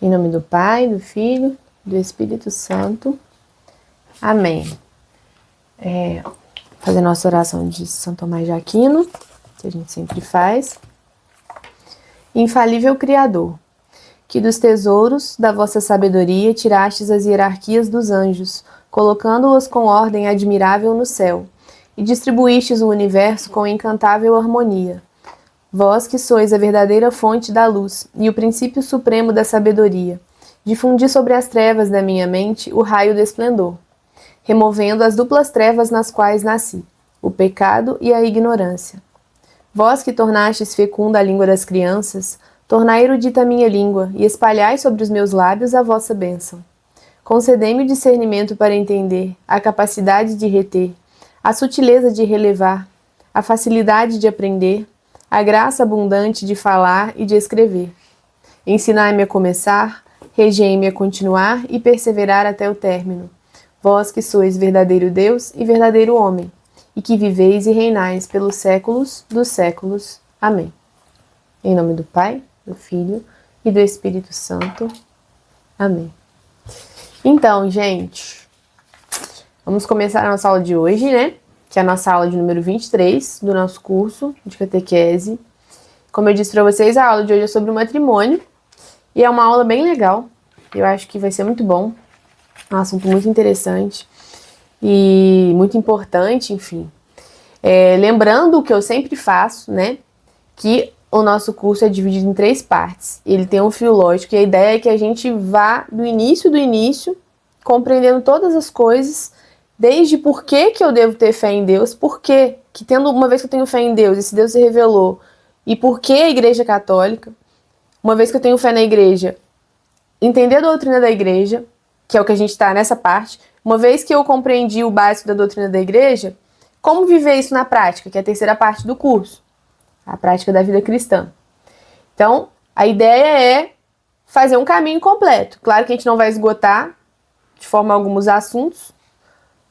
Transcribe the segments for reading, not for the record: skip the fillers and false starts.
Em nome do Pai, do Filho, do Espírito Santo. Amém. Fazer nossa oração de São Tomás de Aquino, que a gente sempre faz. Infalível Criador, que dos tesouros da vossa sabedoria tirastes as hierarquias dos anjos, colocando-os com ordem admirável no céu, e distribuístes o universo com encantável harmonia. Vós que sois a verdadeira fonte da luz e o princípio supremo da sabedoria, difundi sobre as trevas da minha mente o raio do esplendor, removendo as duplas trevas nas quais nasci, o pecado e a ignorância. Vós que tornastes fecunda a língua das crianças, tornai erudita a minha língua e espalhai sobre os meus lábios a vossa bênção. Concedei-me o discernimento para entender, a capacidade de reter, a sutileza de relevar, a facilidade de aprender, a graça abundante de falar e de escrever. Ensinai-me a começar, regei-me a continuar e perseverar até o término. Vós que sois verdadeiro Deus e verdadeiro homem, e que viveis e reinais pelos séculos dos séculos. Amém. Em nome do Pai, do Filho e do Espírito Santo. Amém. Então, gente, vamos começar a nossa aula de hoje, né? Que é a nossa aula de número 23 do nosso curso de catequese. Como eu disse para vocês, a aula de hoje é sobre o matrimônio. E é uma aula bem legal. Eu acho que vai ser muito bom. É um assunto muito interessante e muito importante, enfim. Lembrando o que eu sempre faço, né? Que o nosso curso é dividido em 3 partes. Ele tem um fio lógico e a ideia é que a gente vá do início, compreendendo todas as coisas, desde por que eu devo ter fé em Deus, por que tendo uma vez que eu tenho fé em Deus, esse Deus se revelou, e por que a Igreja Católica, uma vez que eu tenho fé na Igreja, entender a doutrina da Igreja, que é o que a gente está nessa parte, uma vez que eu compreendi o básico da doutrina da Igreja, como viver isso na prática, que é a terceira parte do curso, a prática da vida cristã. Então, a ideia é fazer um caminho completo. Claro que a gente não vai esgotar de forma alguma os assuntos,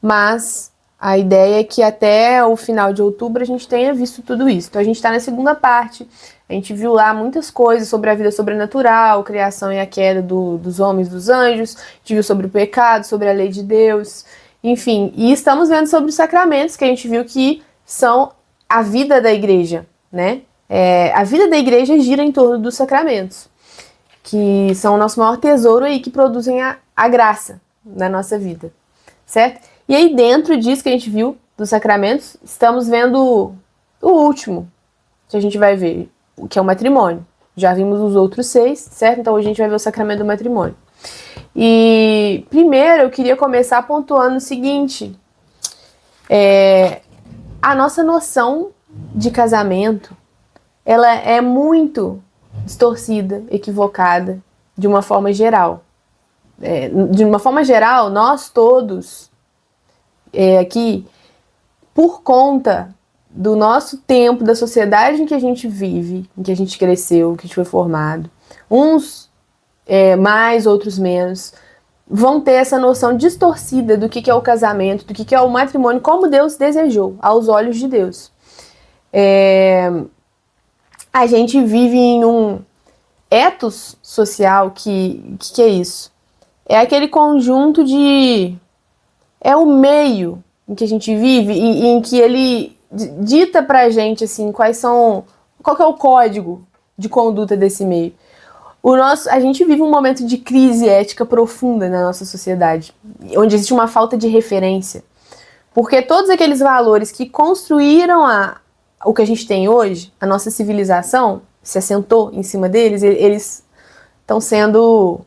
mas a ideia é que até o final de outubro a gente tenha visto tudo isso. Então a gente está na segunda parte, a gente viu lá muitas coisas sobre a vida sobrenatural, criação e a queda dos homens, dos anjos, a gente viu sobre o pecado, sobre a lei de Deus, enfim. E estamos vendo sobre os sacramentos, que a gente viu que são a vida da igreja, né? A vida da igreja gira em torno dos sacramentos, que são o nosso maior tesouro aí, que produzem a graça na nossa vida, certo? E aí dentro disso que a gente viu, dos sacramentos, estamos vendo o último que a gente vai ver, que é o matrimônio. Já vimos os outros 6, certo? Então hoje a gente vai ver o sacramento do matrimônio. E primeiro eu queria começar pontuando o seguinte, a nossa noção de casamento, ela é muito distorcida, equivocada, de uma forma geral. De uma forma geral, nós todos aqui, por conta do nosso tempo, da sociedade em que a gente vive, em que a gente cresceu, que a gente foi formado, uns mais, outros menos, vão ter essa noção distorcida do que é o casamento, do que é o matrimônio, como Deus desejou, aos olhos de Deus. A gente vive em um ethos social que é isso? É aquele conjunto de... É o meio em que a gente vive e em que ele dita pra gente, assim, qual que é o código de conduta desse meio. A gente vive um momento de crise ética profunda na nossa sociedade, onde existe uma falta de referência. Porque todos aqueles valores que construíram o que a gente tem hoje, a nossa civilização, se assentou em cima deles, eles estão sendo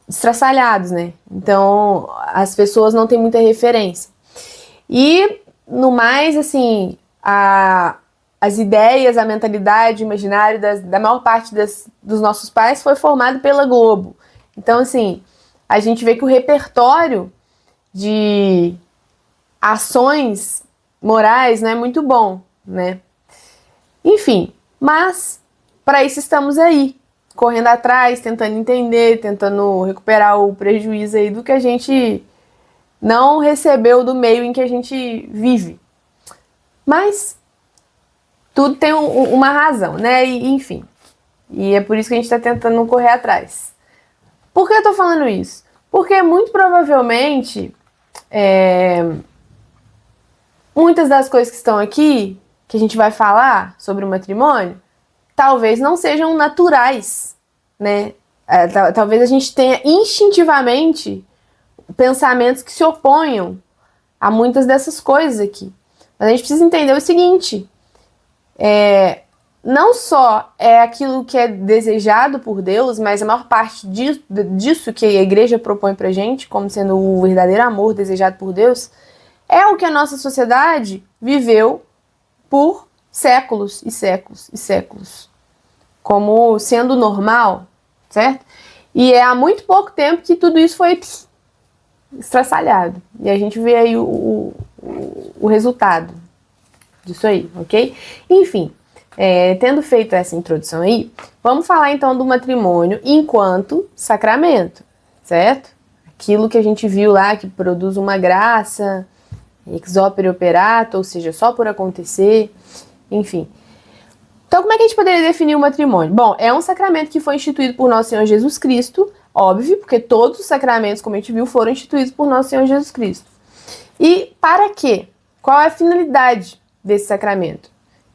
estraçalhados, né? Então, as pessoas não têm muita referência. E, no mais, assim, as ideias, a mentalidade, o imaginário da maior parte dos nossos pais foi formado pela Globo. Então, assim, a gente vê que o repertório de ações morais não é muito bom, né? Enfim, mas para isso estamos aí, correndo atrás, tentando entender, tentando recuperar o prejuízo aí do que a gente não recebeu do meio em que a gente vive. Mas tudo tem uma razão, né? Enfim. E é por isso que a gente está tentando correr atrás. Por que eu tô falando isso? Porque muito provavelmente muitas das coisas que estão aqui, que a gente vai falar sobre o matrimônio, talvez não sejam naturais, né? Talvez a gente tenha instintivamente pensamentos que se oponham a muitas dessas coisas aqui. Mas a gente precisa entender o seguinte, não só é aquilo que é desejado por Deus, mas a maior parte disso que a igreja propõe pra gente, como sendo o verdadeiro amor desejado por Deus, é o que a nossa sociedade viveu por séculos e séculos e séculos, como sendo normal, certo? E é há muito pouco tempo que tudo isso foi estraçalhado. E a gente vê aí o resultado disso aí, ok? Enfim, tendo feito essa introdução aí, vamos falar então do matrimônio enquanto sacramento, certo? Aquilo que a gente viu lá que produz uma graça, ex opere operato, ou seja, só por acontecer, enfim. Então, como é que a gente poderia definir o matrimônio? Bom, é um sacramento que foi instituído por nosso Senhor Jesus Cristo, óbvio, porque todos os sacramentos, como a gente viu, foram instituídos por nosso Senhor Jesus Cristo. E para quê? Qual é a finalidade desse sacramento?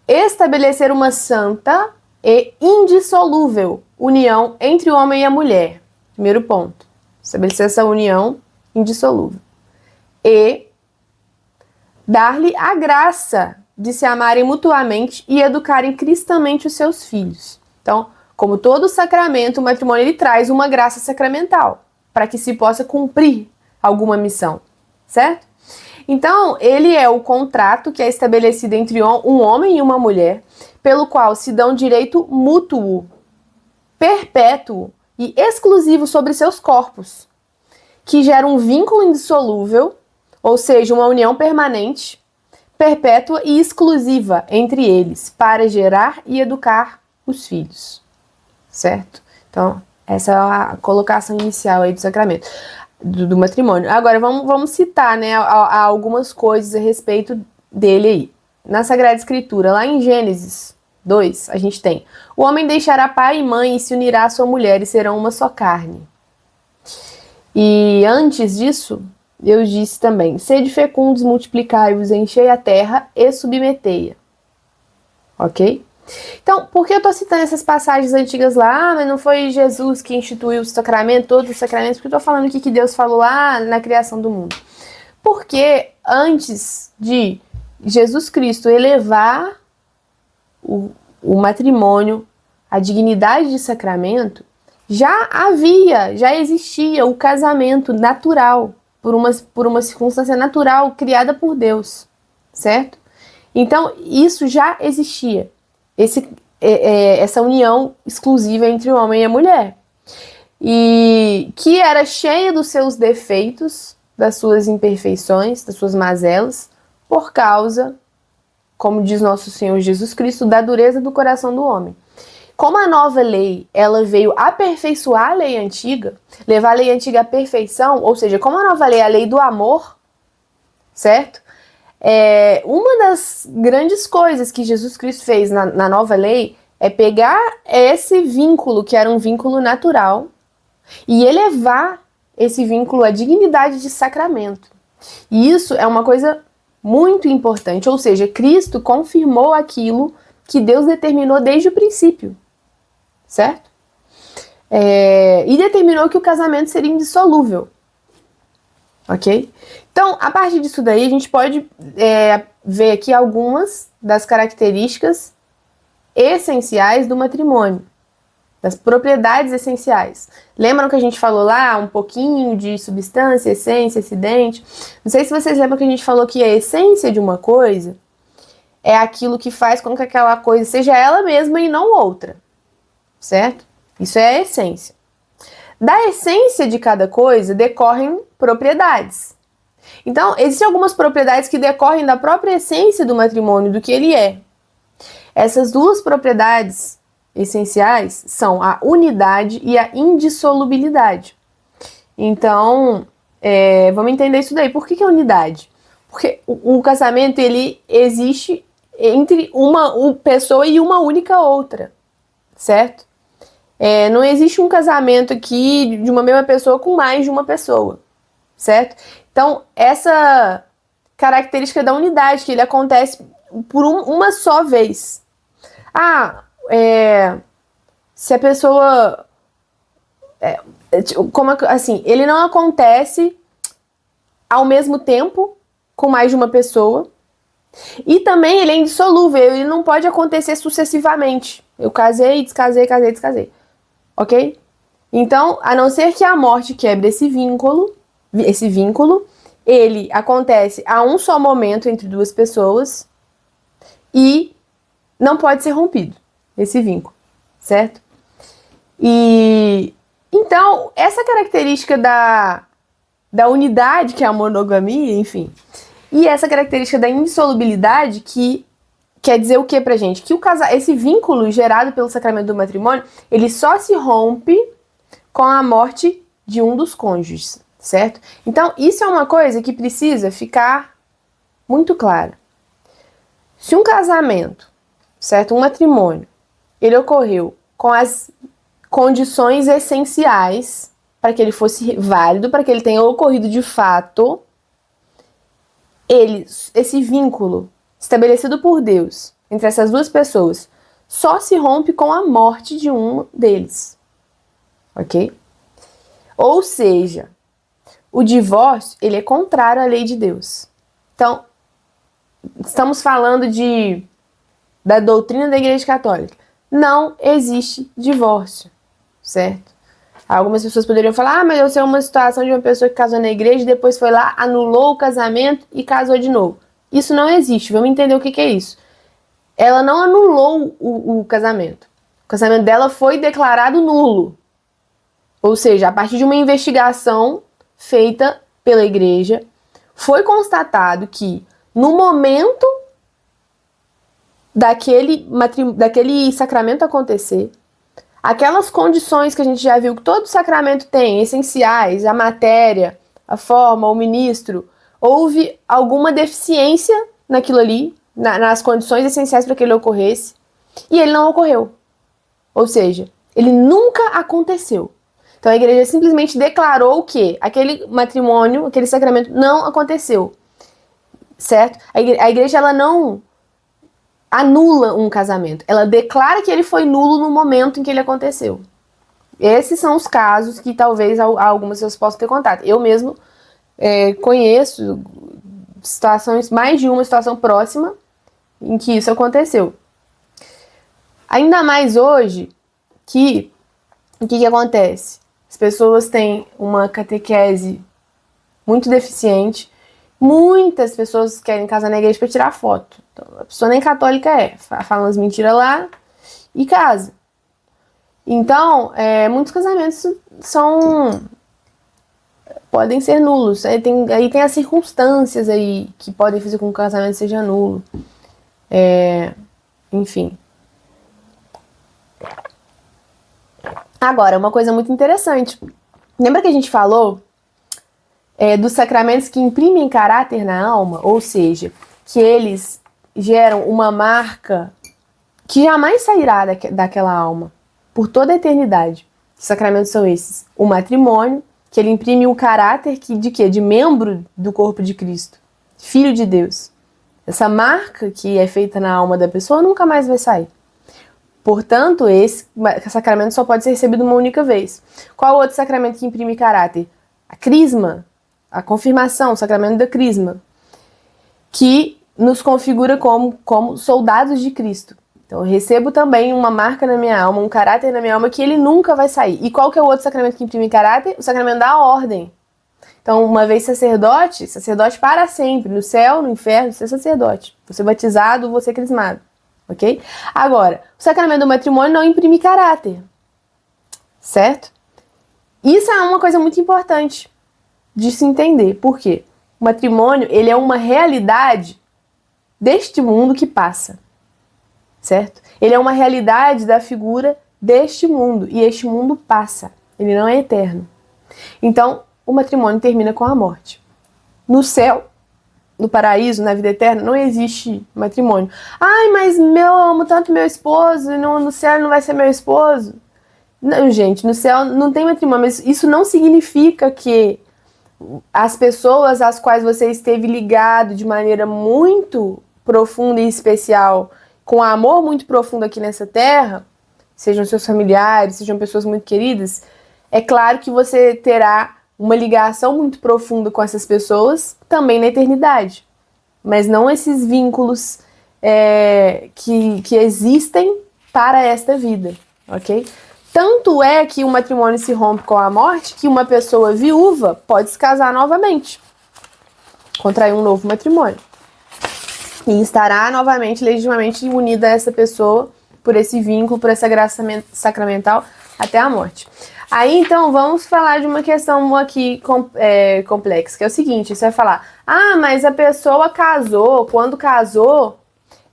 Estabelecer uma santa e indissolúvel união entre o homem e a mulher. Primeiro ponto. Estabelecer essa união indissolúvel. E dar-lhe a graça de se amarem mutuamente e educarem cristamente os seus filhos. Então, como todo sacramento, o matrimônio ele traz uma graça sacramental para que se possa cumprir alguma missão, certo? Então, ele é o contrato que é estabelecido entre um homem e uma mulher, pelo qual se dão direito mútuo, perpétuo e exclusivo sobre seus corpos, que gera um vínculo indissolúvel, ou seja, uma união permanente, perpétua e exclusiva entre eles, para gerar e educar os filhos, certo? Então, essa é a colocação inicial aí do sacramento, do matrimônio. Agora, vamos citar, né, algumas coisas a respeito dele aí. Na Sagrada Escritura, lá em Gênesis 2, a gente tem: o homem deixará pai e mãe e se unirá à sua mulher e serão uma só carne. E antes disso, Deus disse também: sede fecundos, multiplicai-vos, enchei a terra e submetei-a. Ok? Então, por que eu tô citando essas passagens antigas lá? Mas não foi Jesus que instituiu o sacramento, todos os sacramentos? Porque eu tô falando aqui que Deus falou lá na criação do mundo. Porque antes de Jesus Cristo elevar o matrimônio à dignidade de sacramento, já existia o casamento natural, por uma circunstância natural criada por Deus, certo? Então, isso já existia, essa união exclusiva entre o homem e a mulher, e que era cheia dos seus defeitos, das suas imperfeições, das suas mazelas, por causa, como diz nosso Senhor Jesus Cristo, da dureza do coração do homem. Como a nova lei, ela veio aperfeiçoar a lei antiga, levar a lei antiga à perfeição, ou seja, como a nova lei é a lei do amor, certo? Uma das grandes coisas que Jesus Cristo fez na nova lei é pegar esse vínculo, que era um vínculo natural, e elevar esse vínculo à dignidade de sacramento. E isso é uma coisa muito importante, ou seja, Cristo confirmou aquilo que Deus determinou desde o princípio, certo? E determinou que o casamento seria indissolúvel, ok? Então, a partir disso daí, a gente pode ver aqui algumas das características essenciais do matrimônio, das propriedades essenciais. Lembram que a gente falou lá um pouquinho de substância, essência, acidente? Não sei se vocês lembram que a gente falou que a essência de uma coisa é aquilo que faz com que aquela coisa seja ela mesma e não outra, certo? Isso é a essência. Da essência de cada coisa decorrem propriedades. Então, existem algumas propriedades que decorrem da própria essência do matrimônio, do que ele é. Essas duas propriedades essenciais são a unidade e a indissolubilidade. Então, vamos entender isso daí. Por que é unidade? Porque o casamento, ele existe entre uma pessoa e uma única outra, certo? Não existe um casamento aqui de uma mesma pessoa com mais de uma pessoa, certo? Então, essa característica da unidade, que ele acontece por uma só vez. Se a pessoa... assim, ele não acontece ao mesmo tempo com mais de uma pessoa. E também ele é indissolúvel, ele não pode acontecer sucessivamente. Eu casei, descasei, casei, descasei. Ok? Então, a não ser que a morte quebre esse vínculo, ele acontece a um só momento entre duas pessoas e não pode ser rompido, esse vínculo, certo? E então, essa característica da unidade, que é a monogamia, enfim, e essa característica da indissolubilidade, que quer dizer o que pra gente? Que esse vínculo gerado pelo sacramento do matrimônio, ele só se rompe com a morte de um dos cônjuges, certo? Então, isso é uma coisa que precisa ficar muito clara. Se um casamento, certo? Um matrimônio, ele ocorreu com as condições essenciais para que ele fosse válido, para que ele tenha ocorrido de fato, esse vínculo estabelecido por Deus entre essas duas pessoas só se rompe com a morte de um deles, ok? Ou seja, o divórcio, ele é contrário à lei de Deus. Então, estamos falando da doutrina da Igreja Católica. Não existe divórcio, certo? Algumas pessoas poderiam falar, mas eu sei uma situação de uma pessoa que casou na igreja e depois foi lá, anulou o casamento e casou de novo. Isso não existe, vamos entender o que é isso. Ela não anulou o casamento. O casamento dela foi declarado nulo. Ou seja, a partir de uma investigação feita pela igreja, foi constatado que no momento daquele sacramento acontecer, aquelas condições que a gente já viu que todo sacramento tem, essenciais, a matéria, a forma, o ministro, houve alguma deficiência naquilo ali, nas condições essenciais para que ele ocorresse, e ele não ocorreu. Ou seja, ele nunca aconteceu. Então a igreja simplesmente declarou que aquele matrimônio, aquele sacramento não aconteceu. Certo? A igreja, ela não anula um casamento. Ela declara que ele foi nulo no momento em que ele aconteceu. Esses são os casos que talvez algumas pessoas possam ter contato. Eu mesmo conheço situações, mais de uma situação próxima em que isso aconteceu. Ainda mais hoje que o que acontece? As pessoas têm uma catequese muito deficiente. Muitas pessoas querem casar na igreja para tirar foto. Então, a pessoa nem católica fala umas mentiras lá e casa. Então, muitos casamentos podem ser nulos. Aí tem as circunstâncias aí que podem fazer com que o casamento seja nulo. Enfim. Agora, uma coisa muito interessante. Lembra que a gente falou dos sacramentos que imprimem caráter na alma? Ou seja, que eles geram uma marca que jamais sairá daquela alma por toda a eternidade. Que sacramentos são esses? O matrimônio, que ele imprime um caráter de quê? De membro do corpo de Cristo, filho de Deus. Essa marca que é feita na alma da pessoa nunca mais vai sair. Portanto, esse sacramento só pode ser recebido uma única vez. Qual outro sacramento que imprime caráter? A crisma, a confirmação, o sacramento da crisma, que nos configura como soldados de Cristo. Então, eu recebo também uma marca na minha alma, um caráter na minha alma que ele nunca vai sair. E qual que é o outro sacramento que imprime caráter? O sacramento da ordem. Então, uma vez sacerdote para sempre, no céu, no inferno, ser sacerdote. Você batizado, você crismado. Ok? Agora, o sacramento do matrimônio não imprime caráter. Certo? Isso é uma coisa muito importante de se entender. Por quê? O matrimônio, ele é uma realidade deste mundo que passa. Certo? Ele é uma realidade da figura deste mundo. E este mundo passa. Ele não é eterno. Então, o matrimônio termina com a morte. No céu, no paraíso, na vida eterna, não existe matrimônio. Ai, mas eu amo tanto meu esposo e no céu ele não vai ser meu esposo. Não, gente, no céu não tem matrimônio, mas isso não significa que as pessoas às quais você esteve ligado de maneira muito profunda e especial, com amor muito profundo aqui nessa terra, sejam seus familiares, sejam pessoas muito queridas, é claro que você terá uma ligação muito profunda com essas pessoas também na eternidade. Mas não esses vínculos que existem para esta vida, ok? Tanto é que o matrimônio se rompe com a morte que uma pessoa viúva pode se casar novamente, contrair um novo matrimônio. E estará novamente, legitimamente unida a essa pessoa por esse vínculo, por essa graça sacramental até a morte. Aí, então, vamos falar de uma questão aqui complexa, que é o seguinte, você vai falar, mas a pessoa casou, quando casou,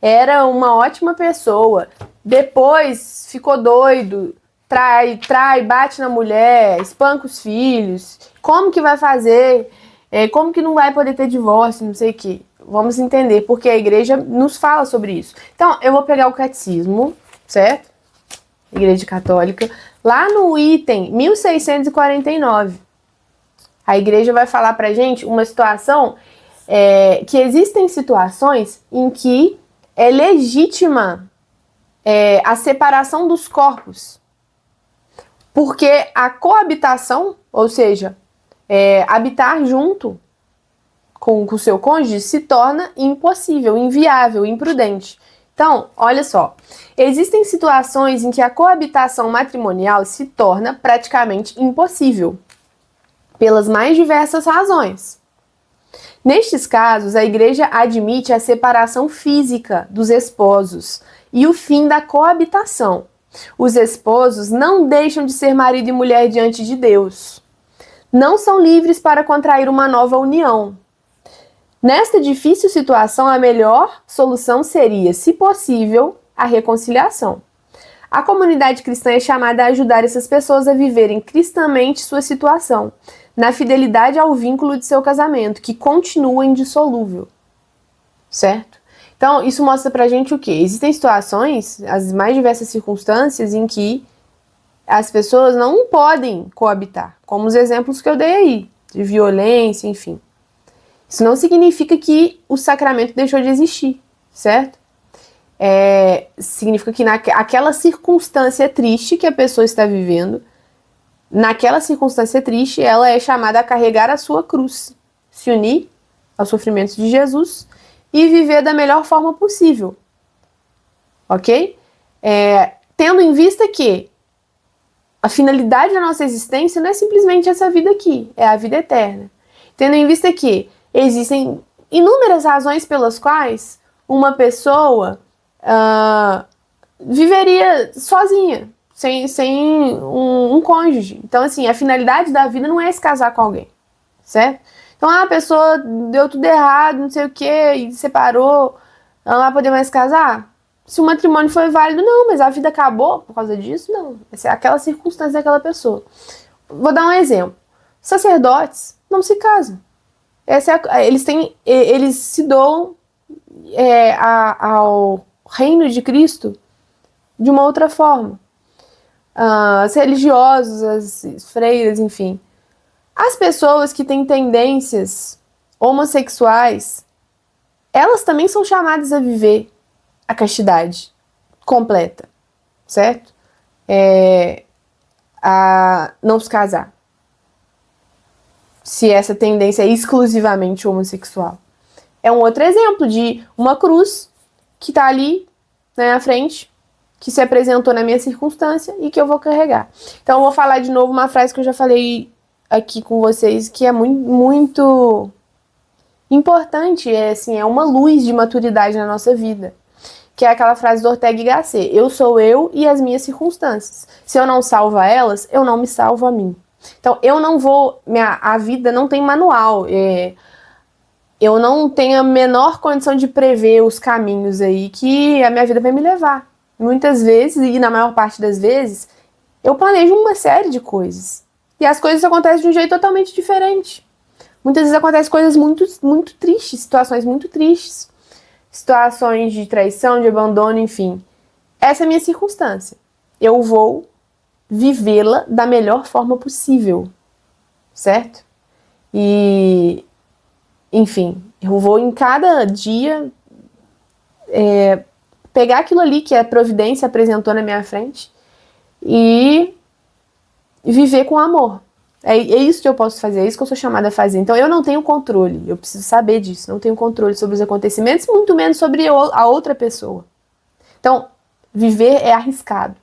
era uma ótima pessoa, depois ficou doido, trai, bate na mulher, espanca os filhos, como que vai fazer? Como que não vai poder ter divórcio, não sei o quê. Vamos entender, porque a igreja nos fala sobre isso. Então, eu vou pegar o catecismo, certo? Igreja Católica, lá no item 1649. A igreja vai falar pra gente uma situação, que existem situações em que é legítima a separação dos corpos. Porque a coabitação, ou seja, habitar junto com o seu cônjuge se torna impossível, inviável, imprudente. Então, olha só, existem situações em que a coabitação matrimonial se torna praticamente impossível, pelas mais diversas razões. Nestes casos, a igreja admite a separação física dos esposos e o fim da coabitação. Os esposos não deixam de ser marido e mulher diante de Deus. Não são livres para contrair uma nova união. Nesta difícil situação, a melhor solução seria, se possível, a reconciliação. A comunidade cristã é chamada a ajudar essas pessoas a viverem cristamente sua situação, na fidelidade ao vínculo de seu casamento, que continua indissolúvel. Certo? Então, isso mostra pra gente o quê? Existem situações, as mais diversas circunstâncias, em que as pessoas não podem coabitar, como os exemplos que eu dei aí, de violência, enfim. Isso não significa que o sacramento deixou de existir, certo? Significa que naquela circunstância triste que a pessoa está vivendo, naquela circunstância triste, ela é chamada a carregar a sua cruz, se unir aos sofrimentos de Jesus e viver da melhor forma possível, ok? Tendo em vista que a finalidade da nossa existência não é simplesmente essa vida aqui, é a vida eterna. Tendo em vista que existem inúmeras razões pelas quais uma pessoa viveria sozinha, sem um cônjuge. Então, assim, a finalidade da vida não é se casar com alguém, certo? Então, a pessoa deu tudo errado, não sei o que, e separou, ela não vai poder mais casar? Se o matrimônio foi válido, não, mas a vida acabou por causa disso, não. Essa é aquela circunstância daquela pessoa. Vou dar um exemplo. Sacerdotes não se casam. Eles se doam ao reino de Cristo de uma outra forma. Os religiosos, as freiras, enfim. As pessoas que têm tendências homossexuais, elas também são chamadas a viver a castidade completa, certo? A não se casar. Se essa tendência é exclusivamente homossexual. É um outro exemplo de uma cruz que está ali, né, na frente, que se apresentou na minha circunstância e que eu vou carregar. Então eu vou falar de novo uma frase que eu já falei aqui com vocês, que é muito, muito importante, é uma luz de maturidade na nossa vida. Que é aquela frase do Ortega y Gasset: eu sou eu e as minhas circunstâncias. Se eu não salvo a elas, eu não me salvo a mim. Então, eu não vou... A vida não tem manual. Eu não tenho a menor condição de prever os caminhos aí que a minha vida vai me levar. Muitas vezes, e na maior parte das vezes, eu planejo uma série de coisas. E as coisas acontecem de um jeito totalmente diferente. Muitas vezes acontecem coisas muito, muito tristes, situações muito tristes. Situações de traição, de abandono, enfim. Essa é a minha circunstância. Eu vou vivê-la da melhor forma possível, certo? E, enfim, eu vou em cada dia pegar aquilo ali que a providência apresentou na minha frente e viver com amor. É isso que eu posso fazer, é isso que eu sou chamada a fazer. Então eu não tenho controle, eu preciso saber disso, não tenho controle sobre os acontecimentos, muito menos sobre a outra pessoa. Então, viver é arriscado.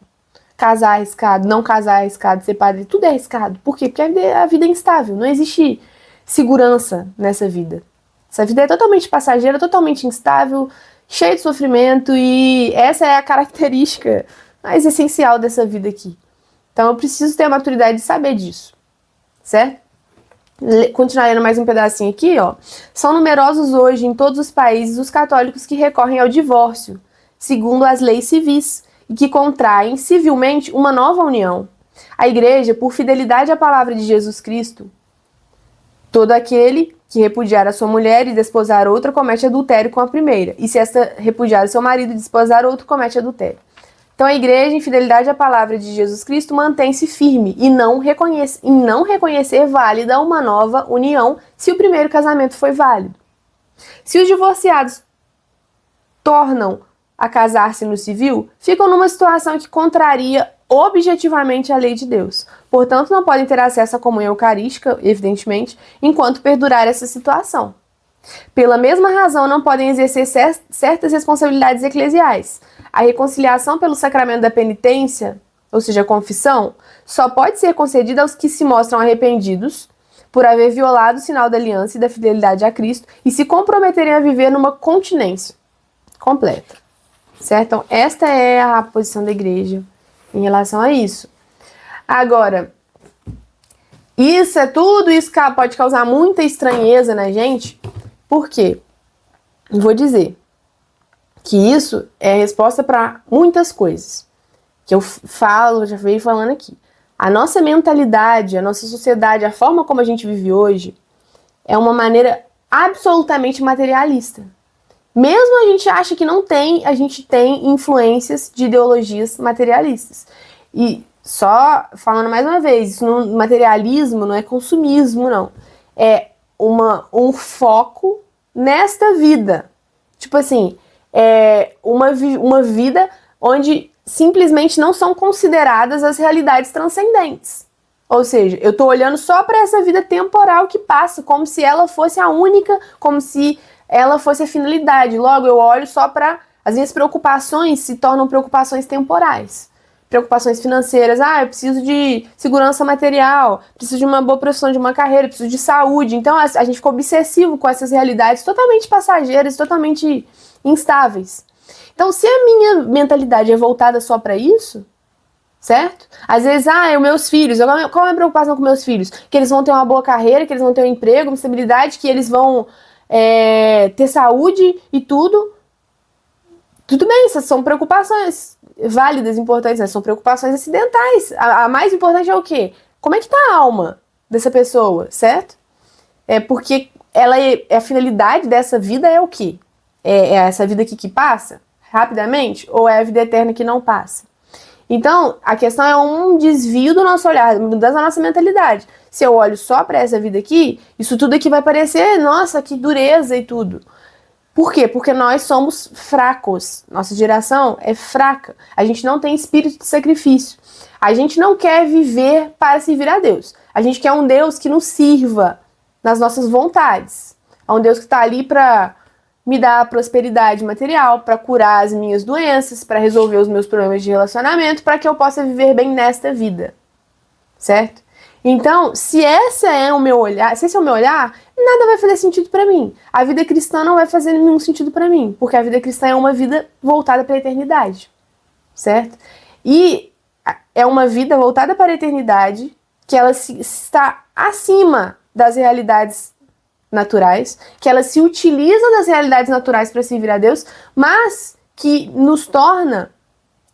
Casar é arriscado, não casar é arriscado, ser padre, tudo é arriscado. Por quê? Porque a vida é instável, não existe segurança nessa vida. Essa vida é totalmente passageira, totalmente instável, cheia de sofrimento, e essa é a característica mais essencial dessa vida aqui. Então eu preciso ter a maturidade de saber disso, certo? Continuar lendo mais um pedacinho aqui, ó. São numerosos hoje em todos os países os católicos que recorrem ao divórcio, segundo as leis civis, e que contraem civilmente uma nova união. A Igreja, por fidelidade à palavra de Jesus Cristo, todo aquele que repudiar a sua mulher e desposar outra comete adultério com a primeira, e se esta repudiar seu marido e desposar outro, comete adultério. Então a Igreja, em fidelidade à palavra de Jesus Cristo, mantém-se firme e não reconhecer válida uma nova união se o primeiro casamento foi válido. Se os divorciados tornam a casar-se no civil, ficam numa situação que contraria objetivamente a lei de Deus. Portanto, não podem ter acesso à comunhão eucarística, evidentemente, enquanto perdurar essa situação. Pela mesma razão, não podem exercer certas responsabilidades eclesiais. A reconciliação pelo sacramento da penitência, ou seja, a confissão, só pode ser concedida aos que se mostram arrependidos por haver violado o sinal da aliança e da fidelidade a Cristo e se comprometerem a viver numa continência completa. Certo? Então, esta é a posição da Igreja em relação a isso. Agora, isso pode causar muita estranheza na gente. Por quê? Eu vou dizer que isso é a resposta para muitas coisas que eu já venho falando aqui. A nossa mentalidade, a nossa sociedade, a forma como a gente vive hoje é uma maneira absolutamente materialista. Mesmo a gente acha que não tem, a gente tem influências de ideologias materialistas. E só falando mais uma vez, isso no materialismo não é consumismo, não. É um foco nesta vida. Tipo assim, é uma vida onde simplesmente não são consideradas as realidades transcendentes. Ou seja, eu tô olhando só para essa vida temporal que passa, como se ela fosse a única, como se ela fosse a finalidade. Logo, eu olho só para... As minhas preocupações se tornam preocupações temporais. Preocupações financeiras. Eu preciso de segurança material, preciso de uma boa profissão, de uma carreira, preciso de saúde. Então, a gente ficou obsessivo com essas realidades totalmente passageiras, totalmente instáveis. Então, se a minha mentalidade é voltada só para isso, certo? Às vezes, os meus filhos, qual é a minha preocupação com meus filhos? Que eles vão ter uma boa carreira, que eles vão ter um emprego, uma estabilidade, que eles vão ter saúde e tudo. Tudo bem, essas são preocupações válidas, importantes, né? São preocupações acidentais. A mais importante é o quê? Como é que tá a alma dessa pessoa, certo? Porque a finalidade dessa vida é o quê? É essa vida aqui que passa rapidamente? Ou é a vida eterna que não passa? Então, a questão é um desvio do nosso olhar, mudança da nossa mentalidade. Se eu olho só para essa vida aqui, isso tudo aqui vai parecer, nossa, que dureza e tudo. Por quê? Porque nós somos fracos. Nossa geração é fraca. A gente não tem espírito de sacrifício. A gente não quer viver para servir a Deus. A gente quer um Deus que nos sirva nas nossas vontades. É um Deus que está ali para me dar prosperidade material, para curar as minhas doenças, para resolver os meus problemas de relacionamento, para que eu possa viver bem nesta vida. Certo? Então, se esse é o meu olhar, nada vai fazer sentido para mim. A vida cristã não vai fazer nenhum sentido para mim, porque a vida cristã é uma vida voltada para a eternidade. Certo? E é uma vida voltada para a eternidade, que ela está acima das realidades naturais, que ela se utiliza das realidades naturais para servir a Deus, mas que nos torna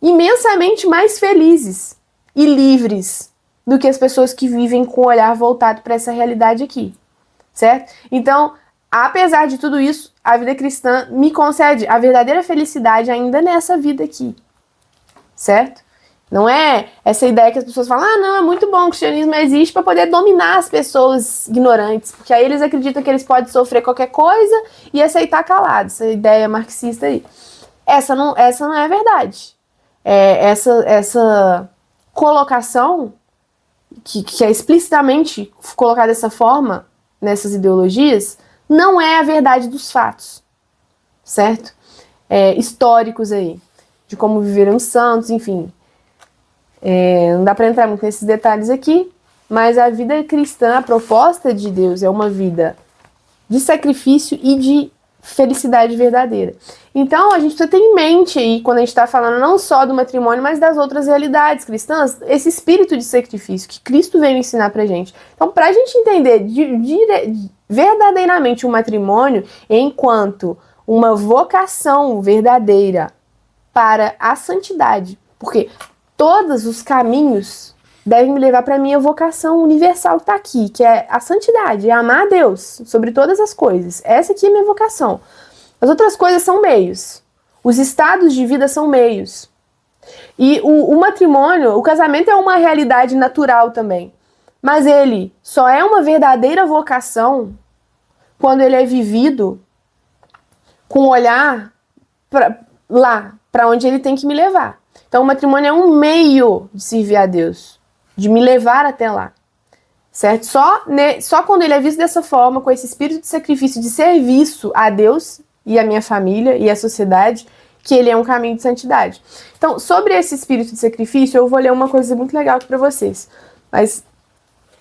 imensamente mais felizes e livres do que as pessoas que vivem com o olhar voltado para essa realidade aqui, certo? Então, apesar de tudo isso, a vida cristã me concede a verdadeira felicidade ainda nessa vida aqui, certo? Não é essa ideia que as pessoas falam, não, é muito bom, o cristianismo existe para poder dominar as pessoas ignorantes, porque aí eles acreditam que eles podem sofrer qualquer coisa e aceitar calado, essa ideia marxista aí. Essa não é verdade. Essa colocação, que é explicitamente colocada dessa forma, nessas ideologias, não é a verdade dos fatos, certo? Históricos aí, de como viveram os santos, enfim. Não dá para entrar muito nesses detalhes aqui, mas a vida cristã, a proposta de Deus é uma vida de sacrifício e de felicidade verdadeira. Então, a gente precisa ter em mente aí, quando a gente está falando não só do matrimônio, mas das outras realidades cristãs, esse espírito de sacrifício que Cristo veio ensinar pra gente. Então, pra gente entender verdadeiramente o matrimônio enquanto uma vocação verdadeira para a santidade, porque todos os caminhos devem me levar para a minha vocação universal que está aqui, que é a santidade, é amar a Deus sobre todas as coisas. Essa aqui é a minha vocação. As outras coisas são meios. Os estados de vida são meios. E o matrimônio, o casamento é uma realidade natural também. Mas ele só é uma verdadeira vocação quando ele é vivido com um olhar para onde ele tem que me levar. Então, o matrimônio é um meio de servir a Deus, de me levar até lá, certo? Só quando ele é visto dessa forma, com esse espírito de sacrifício, de serviço a Deus e a minha família e a sociedade, que ele é um caminho de santidade. Então, sobre esse espírito de sacrifício, eu vou ler uma coisa muito legal aqui para vocês. Mas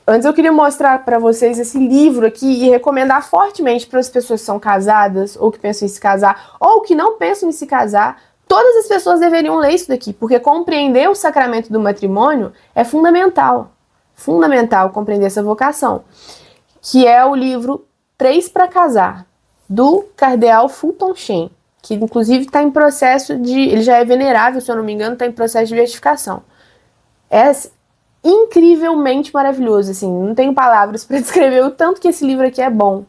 antes eu queria mostrar para vocês esse livro aqui e recomendar fortemente para as pessoas que são casadas, ou que pensam em se casar, ou que não pensam em se casar. Todas as pessoas deveriam ler isso daqui, porque compreender o sacramento do matrimônio é fundamental. Fundamental compreender essa vocação. Que é o livro 3 para Casar, do cardeal Fulton Sheen, que inclusive está em processo de... Ele já é venerável, se eu não me engano, está em processo de beatificação. É incrivelmente maravilhoso, assim, não tenho palavras para descrever o tanto que esse livro aqui é bom.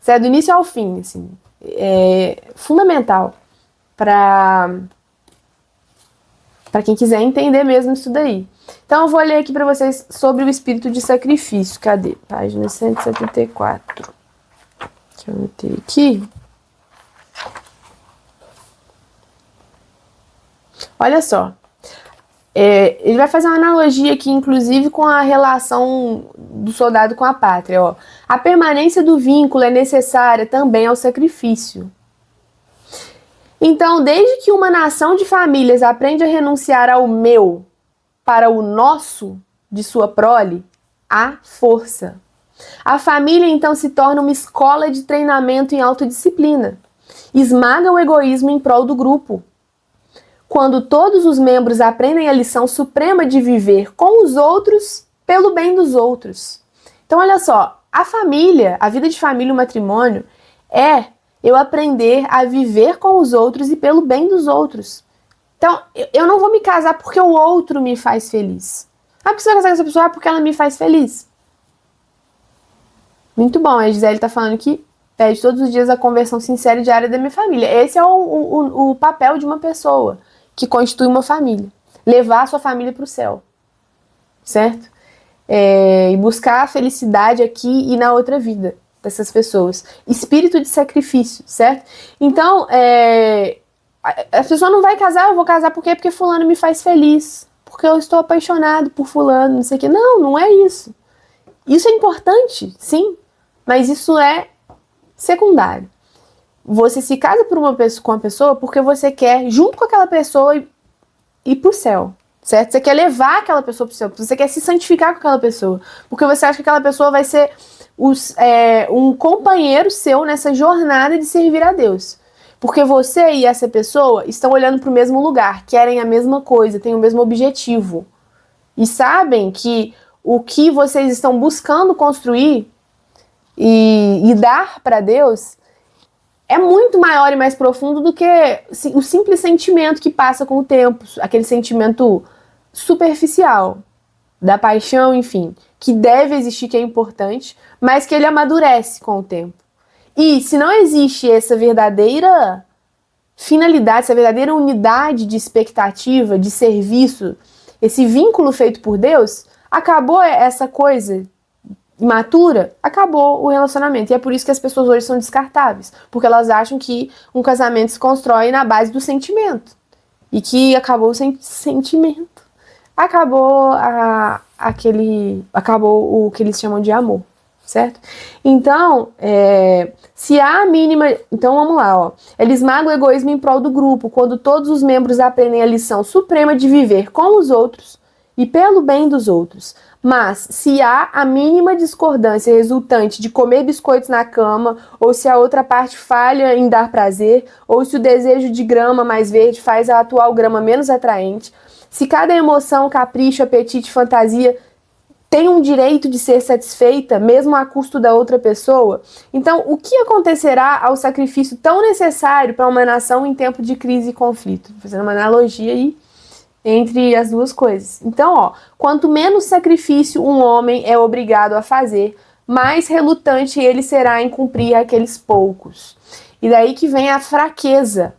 Isso é do início ao fim, assim, é fundamental para quem quiser entender mesmo isso daí. Então eu vou ler aqui para vocês sobre o espírito de sacrifício. Cadê? Página 174. Deixa eu meter aqui. Olha só. Ele vai fazer uma analogia aqui, inclusive, com a relação do soldado com a pátria. Ó. A permanência do vínculo é necessária também ao sacrifício. Então, desde que uma nação de famílias aprende a renunciar ao meu para o nosso de sua prole, há força. A família, então, se torna uma escola de treinamento em autodisciplina. Esmaga o egoísmo em prol do grupo. Quando todos os membros aprendem a lição suprema de viver com os outros pelo bem dos outros. Então, olha só, a família, a vida de família, o matrimônio, é eu aprender a viver com os outros e pelo bem dos outros. Então, eu não vou me casar porque o outro me faz feliz. Ah, porque você vai casar com essa pessoa? Ah, porque ela me faz feliz. Muito bom, a Gisele está falando que pede todos os dias a conversão sincera e diária da minha família. Esse é o papel de uma pessoa que constitui uma família. Levar a sua família para o céu. Certo? E buscar a felicidade aqui e na outra vida dessas pessoas. Espírito de sacrifício, certo? Então, a pessoa não vai casar, eu vou casar por quê? Porque fulano me faz feliz. Porque eu estou apaixonado por fulano, não sei o quê. Não é isso. Isso é importante, sim. Mas isso é secundário. Você se casa com uma pessoa porque você quer, junto com aquela pessoa, ir pro céu, certo? Você quer levar aquela pessoa pro céu, você quer se santificar com aquela pessoa, porque você acha que aquela pessoa vai ser um companheiro seu nessa jornada de servir a Deus. Porque você e essa pessoa estão olhando para o mesmo lugar, querem a mesma coisa, têm o mesmo objetivo. E sabem que o que vocês estão buscando construir e dar para Deus é muito maior e mais profundo do que o simples sentimento que passa com o tempo, aquele sentimento superficial da paixão, enfim, que deve existir, que é importante, mas que ele amadurece com o tempo. E se não existe essa verdadeira finalidade, essa verdadeira unidade de expectativa, de serviço esse vínculo feito por Deus, acabou essa coisa imatura, acabou o relacionamento. E é por isso que as pessoas hoje são descartáveis, porque elas acham que um casamento se constrói na base do sentimento. E que acabou o sentimento. Acabou acabou o que eles chamam de amor, certo? Então, se há a mínima... Então, vamos lá, ó. Ela esmaga o egoísmo em prol do grupo, quando todos os membros aprendem a lição suprema de viver com os outros e pelo bem dos outros. Mas, se há a mínima discordância resultante de comer biscoitos na cama, ou se a outra parte falha em dar prazer, ou se o desejo de grama mais verde faz a atual grama menos atraente, se cada emoção, capricho, apetite, fantasia tem um direito de ser satisfeita, mesmo a custo da outra pessoa, então o que acontecerá ao sacrifício tão necessário para uma nação em tempo de crise e conflito? Vou fazer uma analogia aí entre as duas coisas. Então, ó, quanto menos sacrifício um homem é obrigado a fazer, mais relutante ele será em cumprir aqueles poucos. E daí que vem a fraqueza,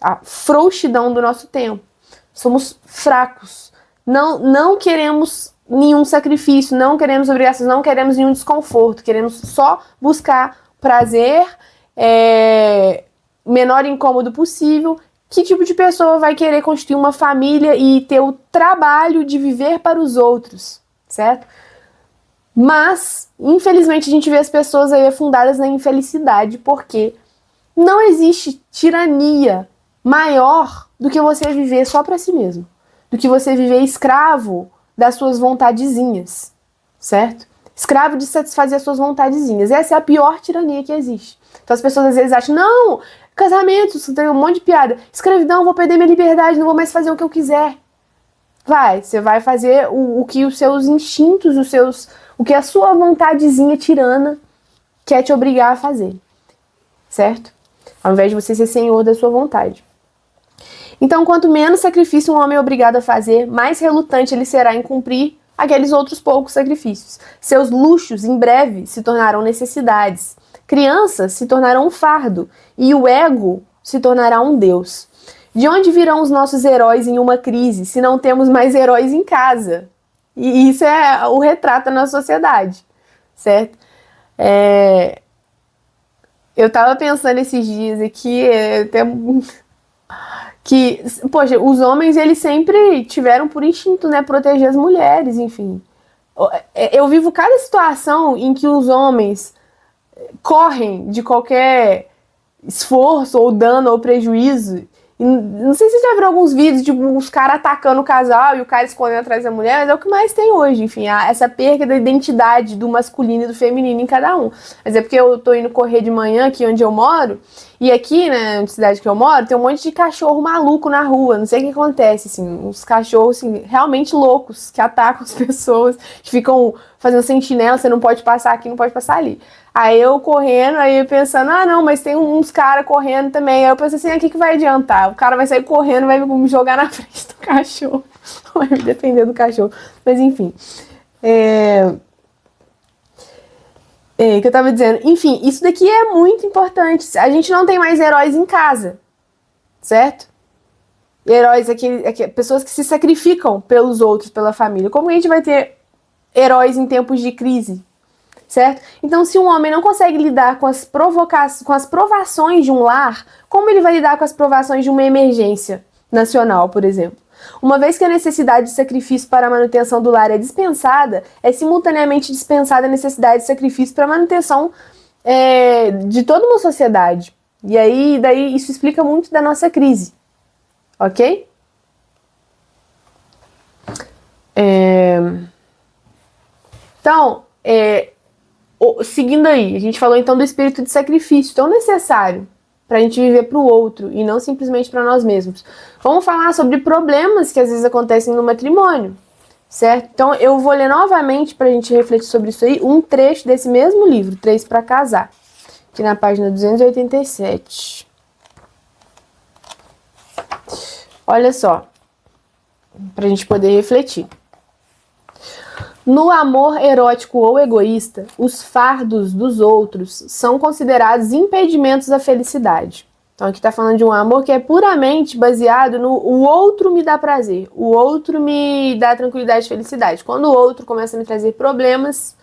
a frouxidão do nosso tempo. Somos fracos. Não queremos nenhum sacrifício, não queremos obrigações, não queremos nenhum desconforto. Queremos só buscar prazer, menor incômodo possível. Que tipo de pessoa vai querer constituir uma família e ter o trabalho de viver para os outros, certo? Mas, infelizmente, a gente vê as pessoas aí afundadas na infelicidade, porque não existe tirania maior do que você viver só para si mesmo, do que você viver escravo das suas vontadezinhas, certo? Escravo de satisfazer as suas vontadezinhas. Essa é a pior tirania que existe. Então as pessoas às vezes acham, não, casamento, tem um monte de piada. Escravidão, vou perder minha liberdade, não vou mais fazer o que eu quiser. Você vai fazer o que os seus instintos, o que a sua vontadezinha tirana quer te obrigar a fazer, certo? Ao invés de você ser senhor da sua vontade. Então, quanto menos sacrifício um homem é obrigado a fazer, mais relutante ele será em cumprir aqueles outros poucos sacrifícios. Seus luxos, em breve, se tornarão necessidades. Crianças se tornarão um fardo e o ego se tornará um deus. De onde virão os nossos heróis em uma crise, se não temos mais heróis em casa? E isso é o retrato na sociedade, certo? Eu tava pensando esses dias aqui, que, poxa, os homens, eles sempre tiveram por instinto, né, proteger as mulheres, enfim. Eu vivo cada situação em que os homens correm de qualquer esforço ou dano ou prejuízo. E não sei se você já viu alguns vídeos de os caras atacando o casal e o cara escondendo atrás da mulher, mas é o que mais tem hoje, enfim, essa perda da identidade do masculino e do feminino em cada um. Mas é porque eu tô indo correr de manhã aqui onde eu moro, e aqui, né, na cidade que eu moro, tem um monte de cachorro maluco na rua, não sei o que acontece, assim, uns cachorros, assim, realmente loucos, que atacam as pessoas, que ficam fazendo sentinela, você não pode passar aqui, não pode passar ali. Aí eu correndo, aí pensando, não, mas tem uns caras correndo também. Aí eu pensei assim, o que vai adiantar? O cara vai sair correndo, vai me jogar na frente do cachorro. Vai me defender do cachorro. Mas enfim. Que eu tava dizendo. Enfim, isso daqui é muito importante. A gente não tem mais heróis em casa. Certo? Heróis, pessoas que se sacrificam pelos outros, pela família. Como a gente vai ter heróis em tempos de crise? Certo? Então, se um homem não consegue lidar com as provações de um lar, como ele vai lidar com as provações de uma emergência nacional, por exemplo? Uma vez que a necessidade de sacrifício para a manutenção do lar é dispensada, é simultaneamente dispensada a necessidade de sacrifício para a manutenção de toda uma sociedade. E aí, daí isso explica muito da nossa crise. Ok? Então, seguindo aí, a gente falou então do espírito de sacrifício, tão necessário para a gente viver para o outro e não simplesmente para nós mesmos. Vamos falar sobre problemas que às vezes acontecem no matrimônio, certo? Então eu vou ler novamente para a gente refletir sobre isso aí, um trecho desse mesmo livro, 3 para Casar, aqui na página 287. Olha só, para a gente poder refletir. No amor erótico ou egoísta, os fardos dos outros são considerados impedimentos à felicidade. Então aqui está falando de um amor que é puramente baseado no o outro me dá prazer, o outro me dá tranquilidade e felicidade. Quando o outro começa a me trazer problemas,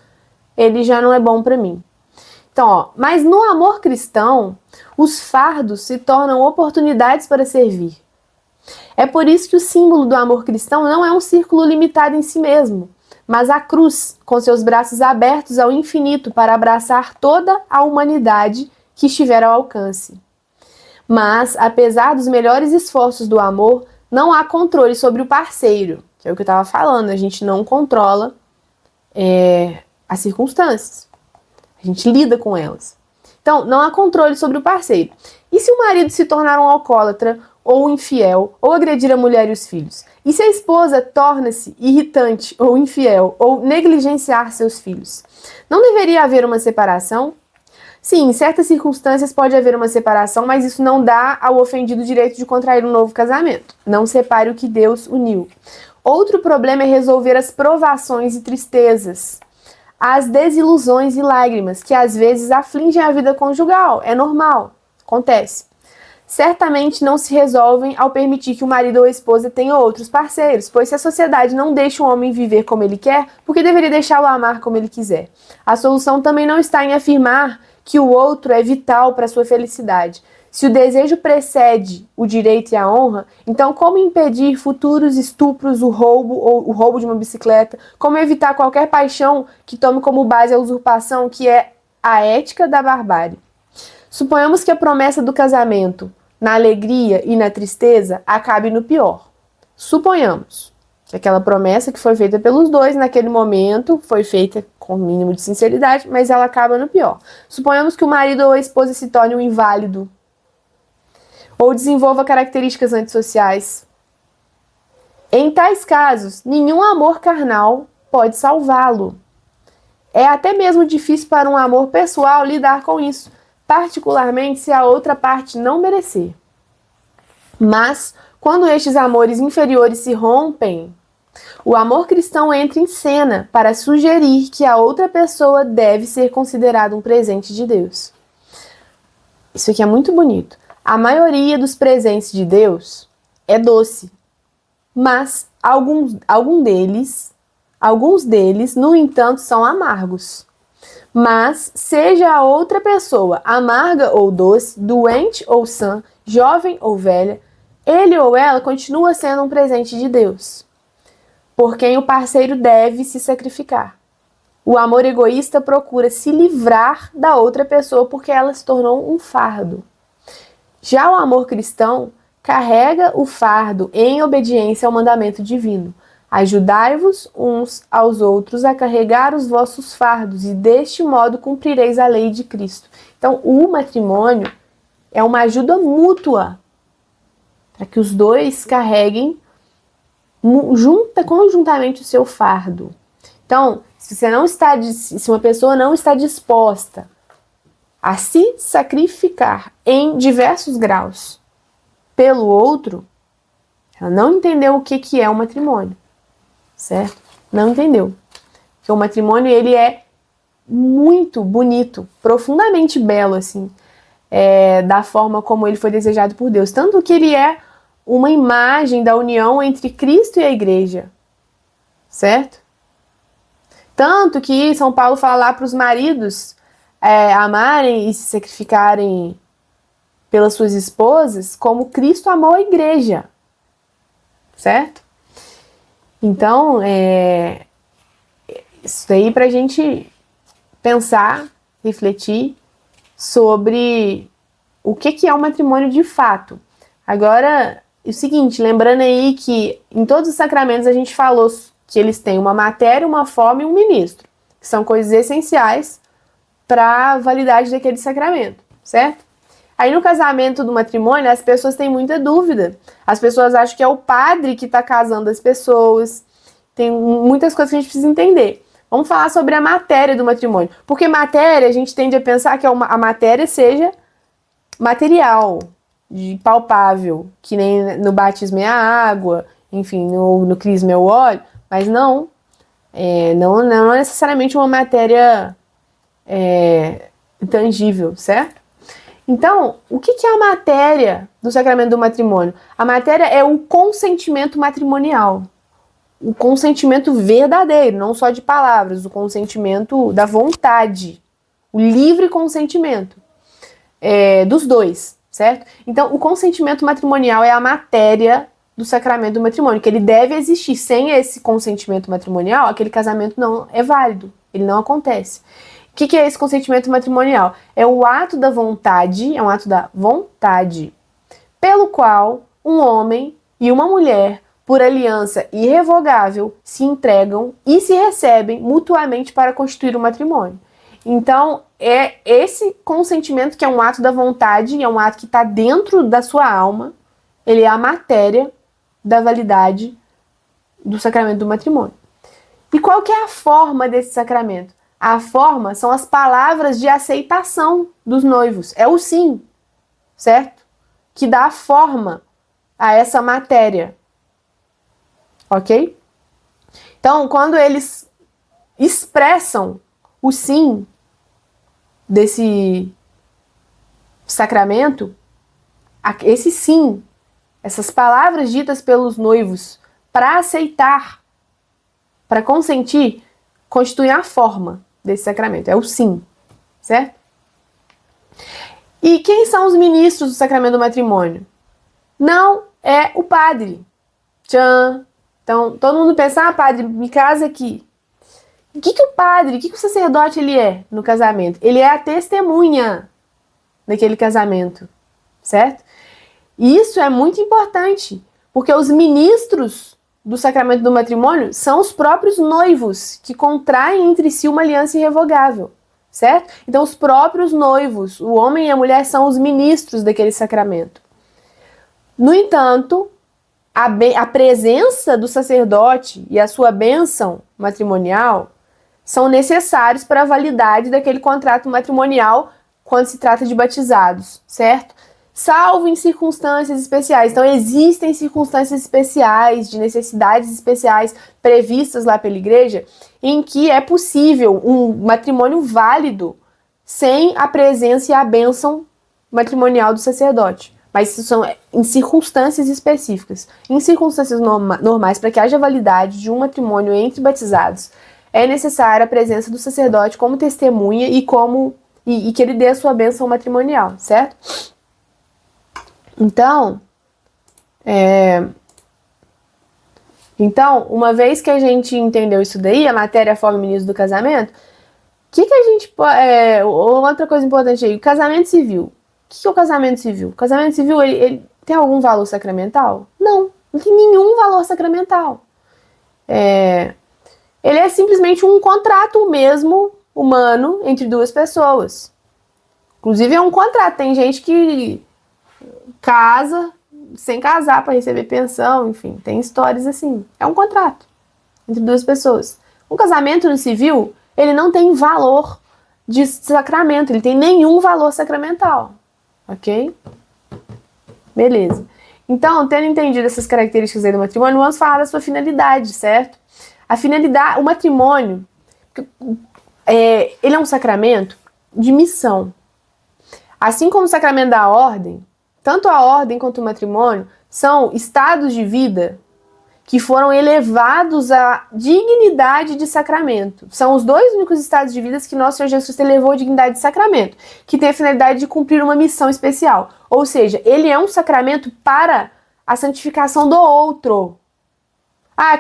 ele já não é bom para mim. Então, mas no amor cristão, os fardos se tornam oportunidades para servir. É por isso que o símbolo do amor cristão não é um círculo limitado em si mesmo, mas a cruz, com seus braços abertos ao infinito para abraçar toda a humanidade que estiver ao alcance. Mas, apesar dos melhores esforços do amor, não há controle sobre o parceiro, que é o que eu estava falando, a gente não controla as circunstâncias, a gente lida com elas. Então, não há controle sobre o parceiro. E se o marido se tornar um alcoólatra, ou infiel, ou agredir a mulher e os filhos? E se a esposa torna-se irritante, ou infiel, ou negligenciar seus filhos? Não deveria haver uma separação? Sim, em certas circunstâncias pode haver uma separação, mas isso não dá ao ofendido o direito de contrair um novo casamento. Não separe o que Deus uniu. Outro problema é resolver as provações e tristezas, as desilusões e lágrimas, que às vezes afligem a vida conjugal. É normal, acontece. Certamente não se resolvem ao permitir que o marido ou a esposa tenha outros parceiros, pois se a sociedade não deixa o homem viver como ele quer, por que deveria deixá-lo amar como ele quiser? A solução também não está em afirmar que o outro é vital para a sua felicidade. Se o desejo precede o direito e a honra, então como impedir futuros estupros, o roubo ou o roubo de uma bicicleta? Como evitar qualquer paixão que tome como base a usurpação, que é a ética da barbárie? Suponhamos que a promessa do casamento, na alegria e na tristeza, acabe no pior. Suponhamos que aquela promessa que foi feita pelos dois naquele momento foi feita com o mínimo de sinceridade, mas ela acaba no pior. Suponhamos que o marido ou a esposa se torne um inválido ou desenvolva características antissociais. Em tais casos, nenhum amor carnal pode salvá-lo. É até mesmo difícil para um amor pessoal lidar com isso, particularmente se a outra parte não merecer. Mas, quando estes amores inferiores se rompem, o amor cristão entra em cena para sugerir que a outra pessoa deve ser considerada um presente de Deus. Isso aqui é muito bonito. A maioria dos presentes de Deus é doce, mas alguns deles, no entanto, são amargos. Mas, seja a outra pessoa amarga ou doce, doente ou sã, jovem ou velha, ele ou ela continua sendo um presente de Deus, por quem o parceiro deve se sacrificar. O amor egoísta procura se livrar da outra pessoa porque ela se tornou um fardo. Já o amor cristão carrega o fardo em obediência ao mandamento divino. Ajudai-vos uns aos outros a carregar os vossos fardos, e deste modo cumprireis a lei de Cristo. Então, o matrimônio é uma ajuda mútua para que os dois carreguem conjuntamente o seu fardo. Então, se uma pessoa não está disposta a se sacrificar em diversos graus pelo outro, ela não entendeu o que é o matrimônio. Certo? Não entendeu. Porque o matrimônio, ele é muito bonito, profundamente belo, assim, da forma como ele foi desejado por Deus. Tanto que ele é uma imagem da união entre Cristo e a igreja. Certo? Tanto que São Paulo fala lá para os maridos amarem e se sacrificarem pelas suas esposas, como Cristo amou a igreja. Certo? Então, isso daí para a gente pensar, refletir sobre o que é o matrimônio de fato. Agora, é o seguinte, lembrando aí que em todos os sacramentos a gente falou que eles têm uma matéria, uma forma e um ministro, que são coisas essenciais para a validade daquele sacramento, certo? Aí no casamento do matrimônio, as pessoas têm muita dúvida. As pessoas acham que é o padre que está casando as pessoas. Tem muitas coisas que a gente precisa entender. Vamos falar sobre a matéria do matrimônio. Porque matéria, a gente tende a pensar que a matéria seja material, palpável, que nem no batismo é a água, enfim, no crisma é o óleo, mas não é necessariamente uma matéria tangível, certo? Então, o que é a matéria do sacramento do matrimônio? A matéria é o consentimento matrimonial. O consentimento verdadeiro, não só de palavras, o consentimento da vontade. O livre consentimento dos dois, certo? Então, o consentimento matrimonial é a matéria do sacramento do matrimônio, que ele deve existir. Sem esse consentimento matrimonial, aquele casamento não é válido, ele não acontece. O que é esse consentimento matrimonial? É o ato da vontade, é um ato da vontade, pelo qual um homem e uma mulher, por aliança irrevogável, se entregam e se recebem mutuamente para constituir o matrimônio. Então, é esse consentimento que é um ato da vontade, é um ato que está dentro da sua alma, ele é a matéria da validade do sacramento do matrimônio. E qual que é a forma desse sacramento? A forma são as palavras de aceitação dos noivos. É o sim, certo? Que dá a forma a essa matéria. Ok? Então, quando eles expressam o sim desse sacramento, esse sim, essas palavras ditas pelos noivos para aceitar, para consentir, constituem a forma desse sacramento. É o sim, certo? E quem são os ministros do sacramento do matrimônio? Não é o padre. Tchan! Então, todo mundo pensa, padre, me casa aqui. O que o padre, o que o sacerdote ele é no casamento? Ele é a testemunha daquele casamento, certo? E isso é muito importante, porque os ministros do sacramento do matrimônio são os próprios noivos que contraem entre si uma aliança irrevogável, certo? Então, os próprios noivos, o homem e a mulher, são os ministros daquele sacramento. No entanto, a presença do sacerdote e a sua bênção matrimonial são necessários para a validade daquele contrato matrimonial quando se trata de batizados, certo? Salvo em circunstâncias especiais. Então, existem circunstâncias especiais, de necessidades especiais previstas lá pela igreja, em que é possível um matrimônio válido sem a presença e a bênção matrimonial do sacerdote. Mas isso são em circunstâncias específicas. Em circunstâncias normais, para que haja validade de um matrimônio entre batizados, é necessária a presença do sacerdote como testemunha e que ele dê a sua bênção matrimonial, certo? Então, uma vez que a gente entendeu isso daí, a matéria, a forma e o ministro do casamento, que a gente... outra coisa importante aí, o casamento civil. O que é o casamento civil? O casamento civil, ele tem algum valor sacramental? Não tem nenhum valor sacramental. Ele é simplesmente um contrato mesmo, humano, entre duas pessoas. Inclusive é um contrato, tem gente que casa sem casar para receber pensão, enfim, tem histórias assim. É um contrato entre duas pessoas. Um casamento no civil, ele não tem valor de sacramento, ele tem nenhum valor sacramental. Ok? Beleza. Então, tendo entendido essas características aí do matrimônio, vamos falar da sua finalidade, certo? A finalidade, o matrimônio, ele é um sacramento de missão. Assim como o sacramento da ordem, tanto a ordem quanto o matrimônio são estados de vida que foram elevados à dignidade de sacramento. São os dois únicos estados de vida que nosso Senhor Jesus Cristo elevou à dignidade de sacramento, que tem a finalidade de cumprir uma missão especial. Ou seja, ele é um sacramento para a santificação do outro.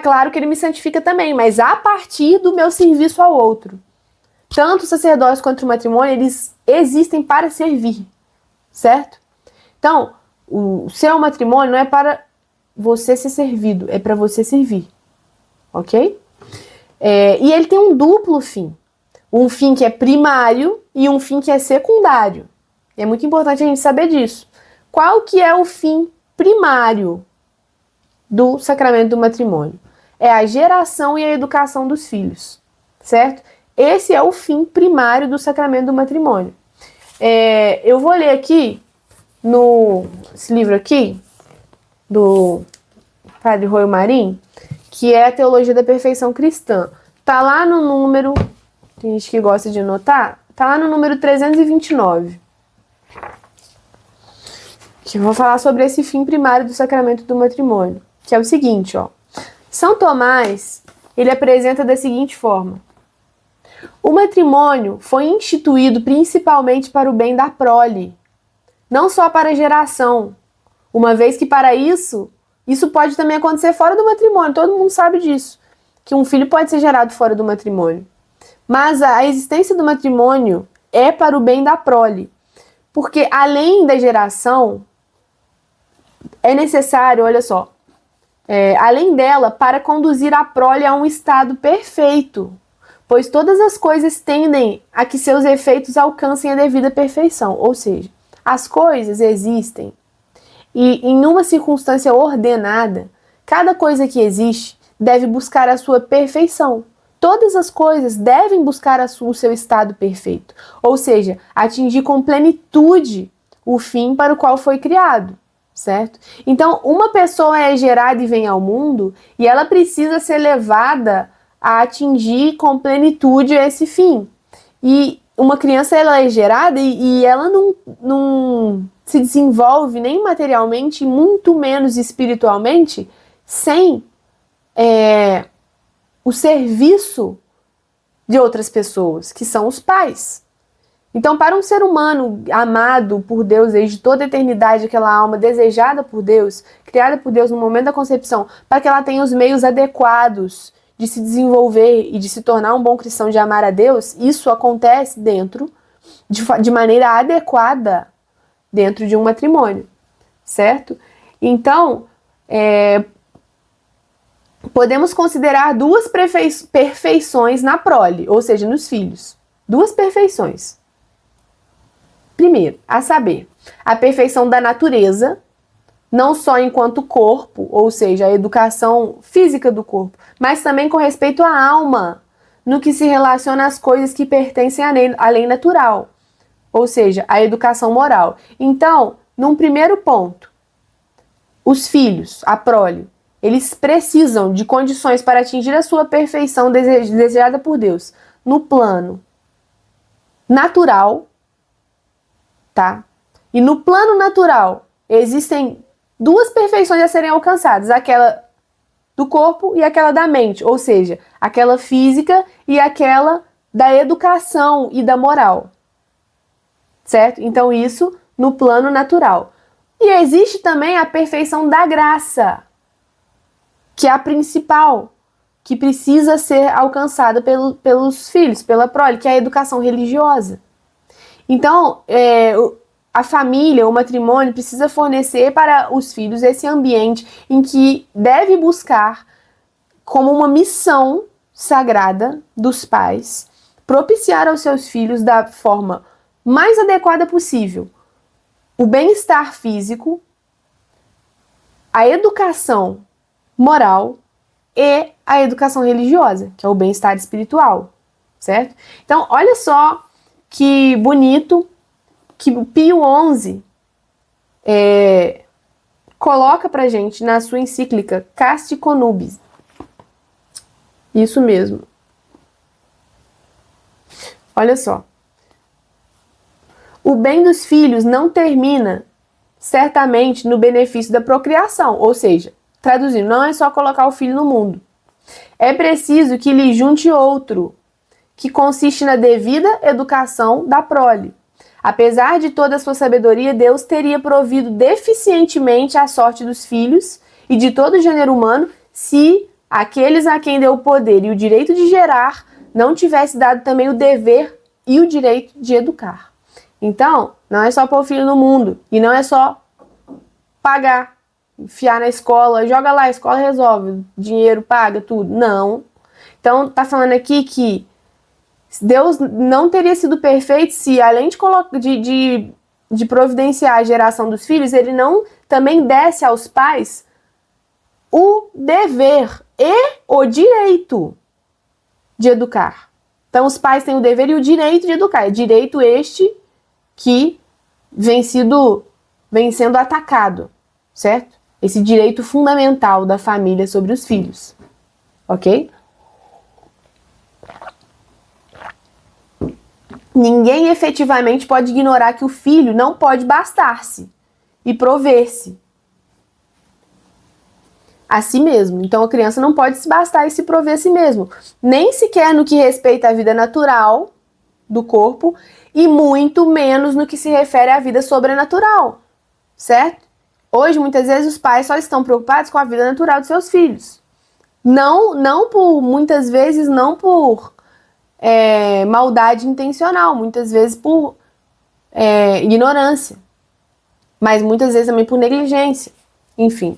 Claro que ele me santifica também, mas a partir do meu serviço ao outro. Tanto o sacerdócio quanto o matrimônio, eles existem para servir, certo? Então, o seu matrimônio não é para você ser servido, é para você servir, ok? E ele tem um duplo fim. Um fim que é primário e um fim que é secundário. É muito importante a gente saber disso. Qual que é o fim primário do sacramento do matrimônio? É a geração e a educação dos filhos, certo? Esse é o fim primário do sacramento do matrimônio. Eu vou ler aqui, nesse livro aqui, do Padre Royo Marim, que é a Teologia da Perfeição Cristã. Tá lá no número, tem gente que gosta de anotar, tá lá no número 329. que eu vou falar sobre esse fim primário do sacramento do matrimônio, que é o seguinte, ó. São Tomás, ele apresenta da seguinte forma: o matrimônio foi instituído principalmente para o bem da prole, não só para a geração, uma vez que para isso pode também acontecer fora do matrimônio, todo mundo sabe disso, que um filho pode ser gerado fora do matrimônio. Mas a existência do matrimônio é para o bem da prole, porque além da geração, é necessário, olha só, além dela, para conduzir a prole a um estado perfeito, pois todas as coisas tendem a que seus efeitos alcancem a devida perfeição, ou seja, as coisas existem e em uma circunstância ordenada, cada coisa que existe deve buscar a sua perfeição. Todas as coisas devem buscar o seu estado perfeito, ou seja, atingir com plenitude o fim para o qual foi criado, certo? Então, uma pessoa é gerada e vem ao mundo e ela precisa ser levada a atingir com plenitude esse fim. E uma criança, ela é gerada e ela não se desenvolve nem materialmente, muito menos espiritualmente, sem o serviço de outras pessoas, que são os pais. Então, para um ser humano amado por Deus desde toda a eternidade, aquela alma desejada por Deus, criada por Deus no momento da concepção, para que ela tenha os meios adequados de se desenvolver e de se tornar um bom cristão, de amar a Deus, isso acontece de maneira adequada dentro de um matrimônio, certo? Então, podemos considerar duas perfeições na prole, ou seja, nos filhos. Duas perfeições. Primeiro, a saber, a perfeição da natureza, não só enquanto corpo, ou seja, a educação física do corpo, mas também com respeito à alma, no que se relaciona às coisas que pertencem à lei natural, ou seja, a educação moral. Então, num primeiro ponto, os filhos, a prole, eles precisam de condições para atingir a sua perfeição desejada por Deus no plano natural, tá? E no plano natural existem duas perfeições a serem alcançadas, aquela do corpo e aquela da mente, ou seja, aquela física e aquela da educação e da moral, certo? Então isso no plano natural. E existe também a perfeição da graça, que é a principal, que precisa ser alcançada pelos filhos, pela prole, que é a educação religiosa. Então, a família, o matrimônio, precisa fornecer para os filhos esse ambiente em que deve buscar, como uma missão sagrada dos pais, propiciar aos seus filhos da forma mais adequada possível o bem-estar físico, a educação moral e a educação religiosa, que é o bem-estar espiritual, certo? Então, olha só que bonito que o Pio XI coloca pra gente na sua encíclica Casti Connubiis. Isso mesmo. Olha só. O bem dos filhos não termina certamente no benefício da procriação, ou seja, traduzindo, não é só colocar o filho no mundo. É preciso que lhe junte outro, que consiste na devida educação da prole. Apesar de toda a sua sabedoria, Deus teria provido deficientemente a sorte dos filhos e de todo o gênero humano se aqueles a quem deu o poder e o direito de gerar não tivesse dado também o dever e o direito de educar. Então, não é só pôr o filho no mundo e não é só pagar, enfiar na escola, joga lá, a escola resolve, dinheiro paga, tudo. Não. Então, tá falando aqui que Deus não teria sido perfeito se, além de providenciar a geração dos filhos, ele não também desse aos pais o dever e o direito de educar. Então, os pais têm o dever e o direito de educar. É direito este que vem sendo atacado, certo? Esse direito fundamental da família sobre os filhos, ok? Ninguém efetivamente pode ignorar que o filho não pode bastar-se e prover-se a si mesmo. Então, a criança não pode se bastar e se prover a si mesmo, nem sequer no que respeita à vida natural do corpo e muito menos no que se refere à vida sobrenatural, certo? Hoje, muitas vezes, os pais só estão preocupados com a vida natural dos seus filhos. Muitas vezes, não por maldade intencional, muitas vezes por ignorância, mas muitas vezes também por negligência, enfim.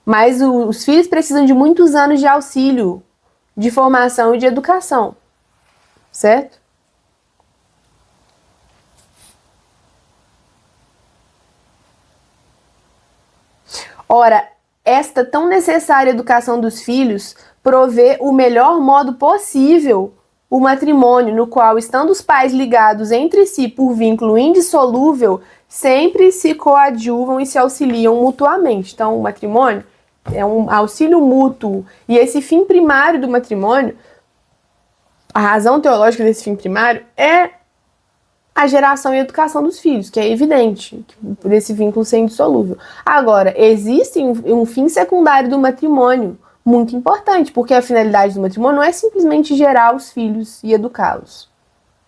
Mas os filhos precisam de muitos anos de auxílio, de formação e de educação, certo? Ora, esta tão necessária educação dos filhos provê o melhor modo possível o matrimônio, no qual, estando os pais ligados entre si por vínculo indissolúvel, sempre se coadjuvam e se auxiliam mutuamente. Então, o matrimônio é um auxílio mútuo. E esse fim primário do matrimônio, a razão teológica desse fim primário é a geração e a educação dos filhos, que é evidente, por esse vínculo ser indissolúvel. Agora, existe um fim secundário do matrimônio, muito importante, porque a finalidade do matrimônio não é simplesmente gerar os filhos e educá-los,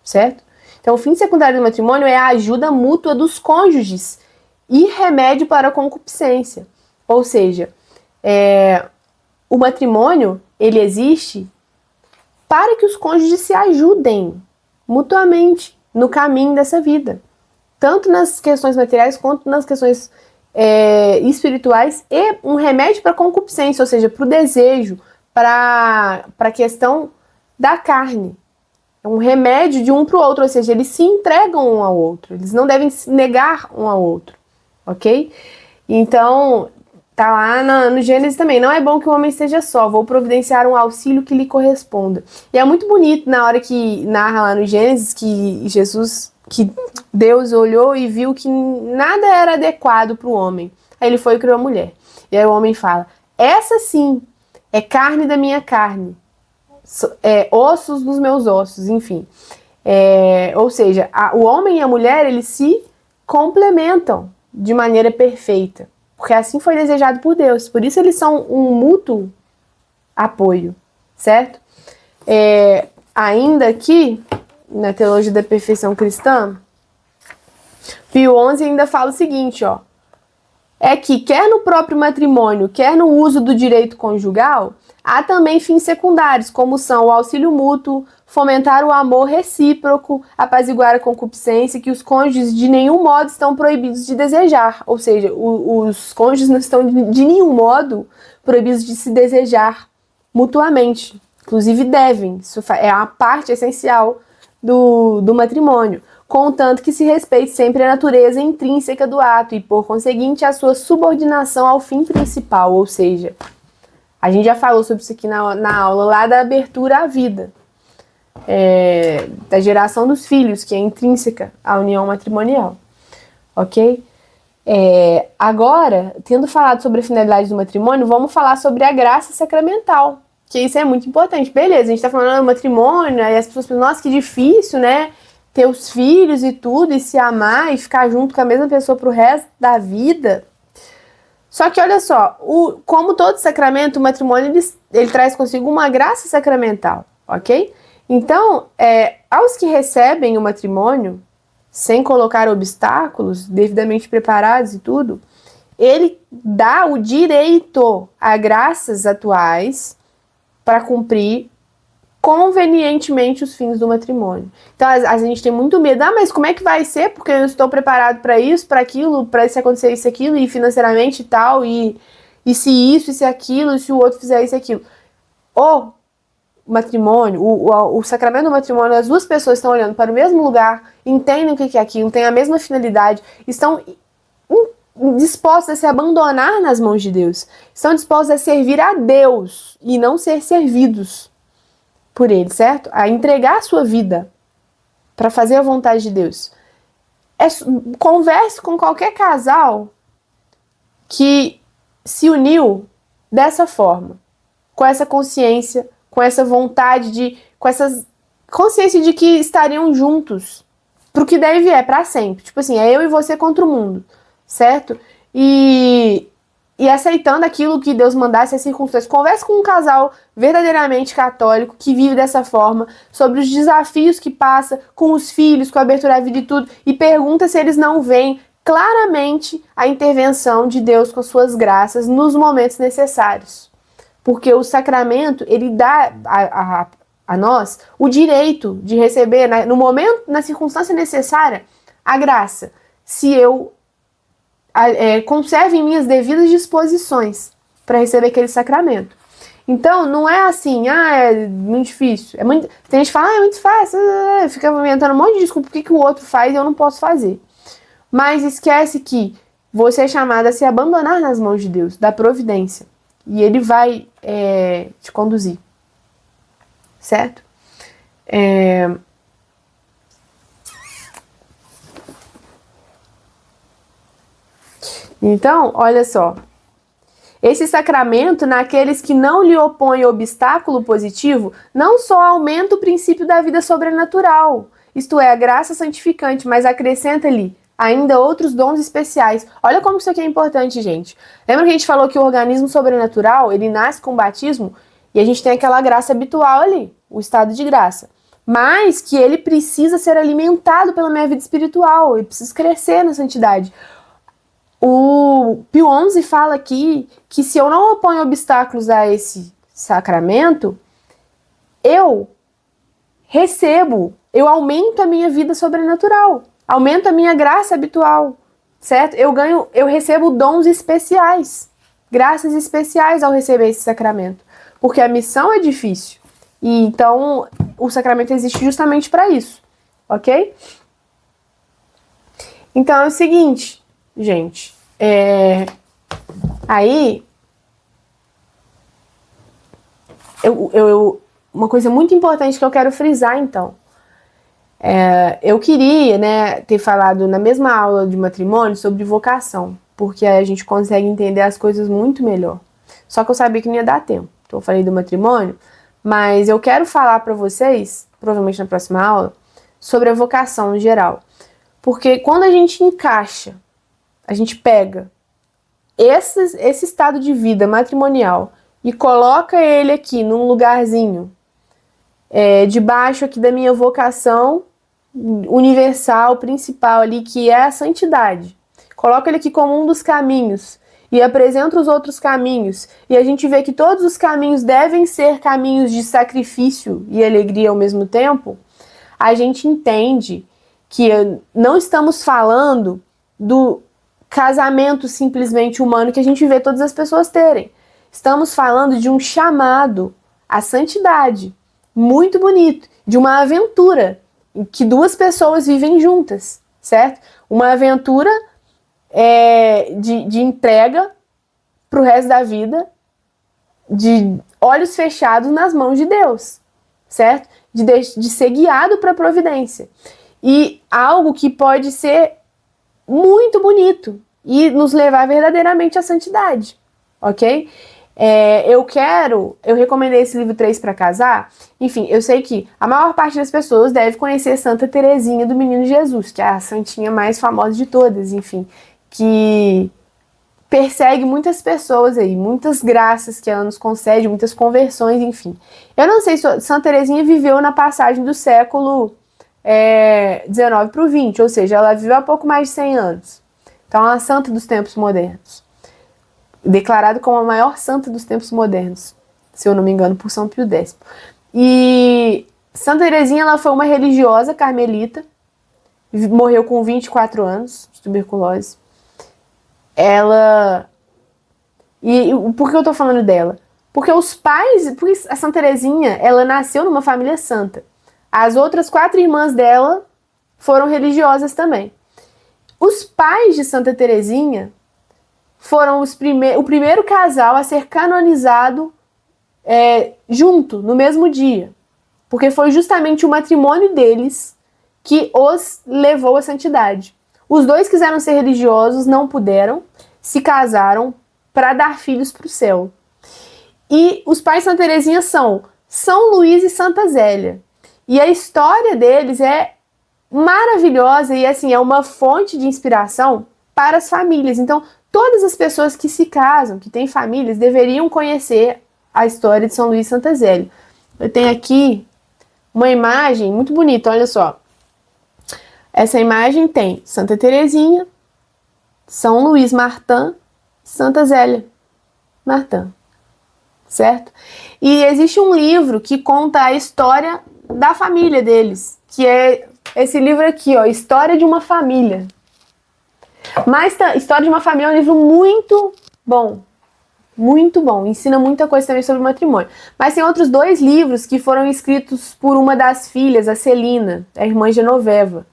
certo? Então, o fim secundário do matrimônio é a ajuda mútua dos cônjuges e remédio para a concupiscência. Ou seja, o matrimônio, ele existe para que os cônjuges se ajudem mutuamente no caminho dessa vida, tanto nas questões materiais quanto nas questões espirituais, e um remédio para a concupiscência, ou seja, para o desejo, para a questão da carne. É um remédio de um para o outro, ou seja, eles se entregam um ao outro, eles não devem se negar um ao outro, ok? Então, tá lá no Gênesis também, não é bom que o homem esteja só, vou providenciar um auxílio que lhe corresponda. E é muito bonito na hora que narra lá no Gênesis que Deus olhou e viu que nada era adequado para o homem. Aí ele foi e criou a mulher. E aí o homem fala, essa sim é carne da minha carne, ossos dos meus ossos, enfim. Ou seja, o homem e a mulher, eles se complementam de maneira perfeita. Porque assim foi desejado por Deus. Por isso eles são um mútuo apoio, certo? Ainda que, na Teologia da Perfeição Cristã, Pio XI ainda fala o seguinte, ó. É que, quer no próprio matrimônio, quer no uso do direito conjugal, há também fins secundários, como são o auxílio mútuo, fomentar o amor recíproco, apaziguar a concupiscência, que os cônjuges de nenhum modo estão proibidos de desejar. Ou seja, os cônjuges não estão de nenhum modo proibidos de se desejar mutuamente. Inclusive devem. Isso é uma parte essencial do matrimônio. Contanto que se respeite sempre a natureza intrínseca do ato e, por conseguinte, a sua subordinação ao fim principal. Ou seja, a gente já falou sobre isso aqui na aula lá da abertura à vida. Da geração dos filhos, que é intrínseca à união matrimonial, ok? Agora, tendo falado sobre a finalidade do matrimônio, vamos falar sobre a graça sacramental, que isso é muito importante. Beleza, a gente tá falando do matrimônio, aí as pessoas pensam, nossa, que difícil, né? Ter os filhos e tudo, e se amar, e ficar junto com a mesma pessoa pro resto da vida. Só que olha só, como todo sacramento, o matrimônio ele traz consigo uma graça sacramental, ok? Então, aos que recebem o matrimônio, sem colocar obstáculos, devidamente preparados e tudo, ele dá o direito a graças atuais para cumprir convenientemente os fins do matrimônio. Então, a gente tem muito medo, mas como é que vai ser? Porque eu estou preparado para isso, para aquilo, para se acontecer isso, aquilo, e financeiramente e tal, e se isso, e se aquilo, e se o outro fizer isso e aquilo. O matrimônio, o sacramento do matrimônio, as duas pessoas estão olhando para o mesmo lugar, entendem o que é aquilo, têm a mesma finalidade, estão dispostos a se abandonar nas mãos de Deus, estão dispostos a servir a Deus e não ser servidos por Ele, certo? A entregar a sua vida para fazer a vontade de Deus. Converse com qualquer casal que se uniu dessa forma, com essa consciência, com essa vontade com essa consciência de que estariam juntos pro que deve para sempre. Tipo assim, é eu e você contra o mundo. certo? E aceitando aquilo que Deus mandasse, as circunstâncias. Converse com um casal verdadeiramente católico que vive dessa forma, sobre os desafios que passa com os filhos, com a abertura à vida e tudo, e pergunta se eles não veem claramente a intervenção de Deus com suas graças nos momentos necessários. Porque o sacramento, ele dá a nós o direito de receber, no momento, na circunstância necessária, a graça. Se eu conservo em minhas devidas disposições para receber aquele sacramento. Então, não é assim, é muito difícil. Tem gente que fala, é muito fácil, fica inventando um monte de desculpa, por que o outro faz e eu não posso fazer. Mas esquece que você é chamado a se abandonar nas mãos de Deus, da providência. E Ele vai te conduzir. Certo? Então, olha só. Esse sacramento, naqueles que não lhe opõem obstáculo positivo, não só aumenta o princípio da vida sobrenatural, isto é, a graça santificante, mas acrescenta-lhe ainda outros dons especiais. Olha como isso aqui é importante, gente. Lembra que a gente falou que o organismo sobrenatural, ele nasce com o batismo e a gente tem aquela graça habitual ali, o estado de graça. Mas que ele precisa ser alimentado pela minha vida espiritual, ele precisa crescer na santidade. O Pio XI fala aqui que se eu não oponho obstáculos a esse sacramento, eu aumento a minha vida sobrenatural, aumento a minha graça habitual, certo? Eu recebo dons especiais, graças especiais ao receber esse sacramento, porque a missão é difícil. E então o sacramento existe justamente para isso, ok? Então é o seguinte, gente, aí uma coisa muito importante que eu quero frisar, então, eu queria, ter falado na mesma aula de matrimônio sobre vocação, porque aí a gente consegue entender as coisas muito melhor. Só que eu sabia que não ia dar tempo, então eu falei do matrimônio, mas eu quero falar para vocês, provavelmente na próxima aula, sobre a vocação em geral. Porque quando a gente encaixa, a gente pega esse estado de vida matrimonial e coloca ele aqui num lugarzinho debaixo aqui da minha vocação universal, principal ali, que é a santidade. Coloca ele aqui como um dos caminhos e apresenta os outros caminhos. E a gente vê que todos os caminhos devem ser caminhos de sacrifício e alegria ao mesmo tempo. A gente entende que não estamos falando do casamento simplesmente humano que a gente vê todas as pessoas terem. Estamos falando de um chamado à santidade, muito bonito, de uma aventura em que duas pessoas vivem juntas, certo? Uma aventura de entrega para o resto da vida, de olhos fechados nas mãos de Deus, certo? De ser guiado para a providência. E algo que pode ser muito bonito e nos levar verdadeiramente à santidade, ok? Eu recomendei esse livro 3 para casar. Enfim, eu sei que a maior parte das pessoas deve conhecer Santa Teresinha do Menino Jesus, que é a santinha mais famosa de todas, enfim, que persegue muitas pessoas aí, muitas graças que ela nos concede, muitas conversões, enfim. Eu não sei se Santa Teresinha viveu na passagem do século 19 para o 20, ou seja, ela viveu há pouco mais de 100 anos. Então, ela é a santa dos tempos modernos. Declarada como a maior santa dos tempos modernos, se eu não me engano, por São Pio X. E Santa Teresinha, ela foi uma religiosa carmelita, morreu com 24 anos de tuberculose. E por que eu tô falando dela? Porque porque a Santa Teresinha, ela nasceu numa família santa. As outras 4 irmãs dela foram religiosas também. Os pais de Santa Teresinha foram o primeiro casal a ser canonizado junto, no mesmo dia. Porque foi justamente o matrimônio deles que os levou à santidade. Os dois quiseram ser religiosos, não puderam, se casaram para dar filhos para o céu. E os pais de Santa Teresinha são São Luís e Santa Zélia. E a história deles é maravilhosa e assim, é uma fonte de inspiração para as famílias. Então, todas as pessoas que se casam, que têm famílias, deveriam conhecer a história de São Luís Santa Zélia. Eu tenho aqui uma imagem muito bonita, olha só. Essa imagem tem Santa Teresinha, São Luís Martin, Santa Zélia Martin, certo? E existe um livro que conta a história da família deles, que é esse livro aqui, ó, História de uma Família. Mas História de uma Família é um livro muito bom, ensina muita coisa também sobre matrimônio. Mas tem outros 2 livros que foram escritos por uma das filhas, a Celina, a irmã Genoveva,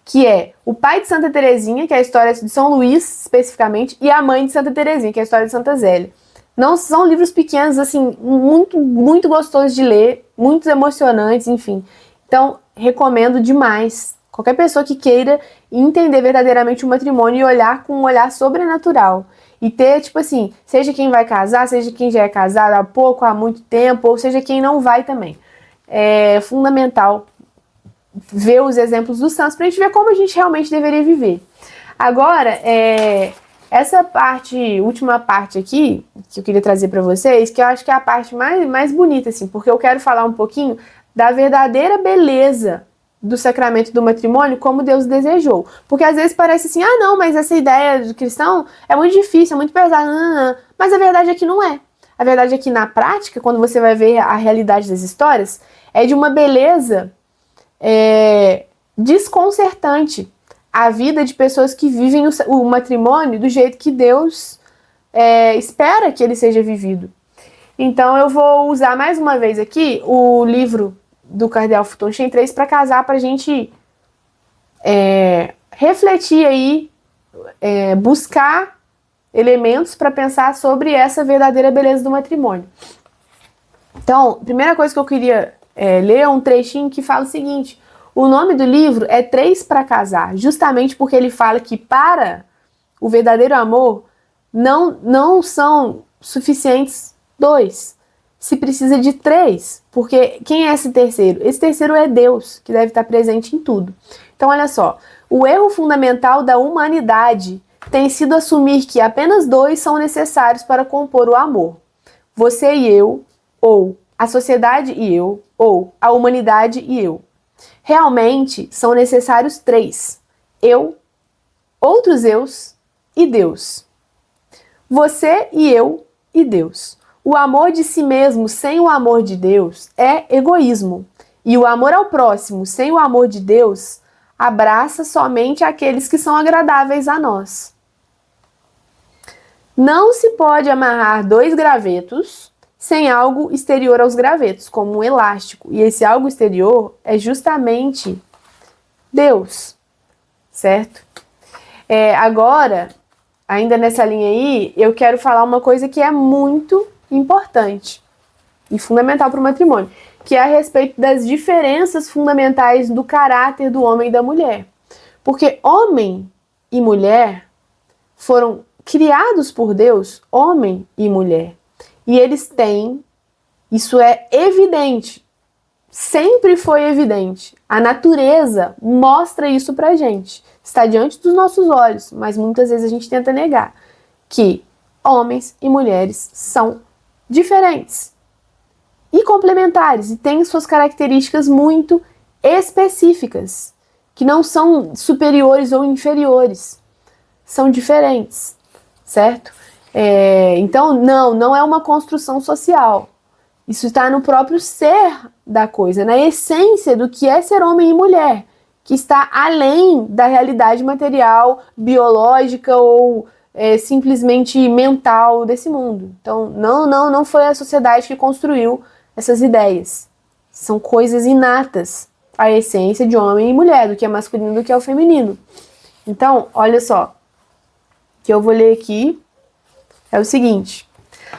que é o pai de Santa Teresinha, que é a história de São Luís, especificamente, e a mãe de Santa Teresinha, que é a história de Santa Zélia. Não são livros pequenos, assim, muito gostosos de ler, muito emocionantes, enfim. Então, recomendo demais. Qualquer pessoa que queira entender verdadeiramente o matrimônio e olhar com um olhar sobrenatural. E ter, tipo assim, seja quem vai casar, seja quem já é casado há pouco, há muito tempo, ou seja quem não vai também. É fundamental ver os exemplos dos santos para a gente ver como a gente realmente deveria viver. Agora, essa última parte aqui, que eu queria trazer para vocês, que eu acho que é a parte mais bonita, assim, porque eu quero falar um pouquinho da verdadeira beleza do sacramento do matrimônio como Deus desejou. Porque às vezes parece assim, não, mas essa ideia do cristão é muito difícil, é muito pesada, mas a verdade é que não é. A verdade é que na prática, quando você vai ver a realidade das histórias, é de uma beleza desconcertante a vida de pessoas que vivem o matrimônio do jeito que Deus espera que ele seja vivido. Então eu vou usar mais uma vez aqui o livro do Cardeal Fulton Sheen 3 para casar, para a gente refletir aí, buscar elementos para pensar sobre essa verdadeira beleza do matrimônio. Então, a primeira coisa que eu queria ler é um trechinho que fala o seguinte: o nome do livro é 3 para casar, justamente porque ele fala que para o verdadeiro amor não são suficientes 2. Se precisa de 3, porque quem é esse terceiro? Esse terceiro é Deus, que deve estar presente em tudo. Então, olha só, o erro fundamental da humanidade tem sido assumir que apenas 2 são necessários para compor o amor. Você e eu, ou a sociedade e eu, ou a humanidade e eu. Realmente, são necessários 3. Eu, outros eus e Deus. Você e eu e Deus. O amor de si mesmo sem o amor de Deus é egoísmo. E o amor ao próximo sem o amor de Deus abraça somente aqueles que são agradáveis a nós. Não se pode amarrar 2 gravetos sem algo exterior aos gravetos, como um elástico. E esse algo exterior é justamente Deus, certo? Agora, ainda nessa linha aí, eu quero falar uma coisa que é muito importante e fundamental para o matrimônio, que é a respeito das diferenças fundamentais do caráter do homem e da mulher. Porque homem e mulher foram criados por Deus, homem e mulher, e eles têm, isso é evidente, sempre foi evidente, a natureza mostra isso pra gente, está diante dos nossos olhos, mas muitas vezes a gente tenta negar, que homens e mulheres são diferentes e complementares e têm suas características muito específicas, que não são superiores ou inferiores, são diferentes, certo? Então, não é uma construção social. Isso está no próprio ser da coisa, na essência do que é ser homem e mulher, que está além da realidade material, biológica ou simplesmente mental desse mundo. Então, não foi a sociedade que construiu essas ideias. São coisas inatas à essência de homem e mulher, do que é masculino e do que é o feminino. Então, olha só, o que eu vou ler aqui é o seguinte: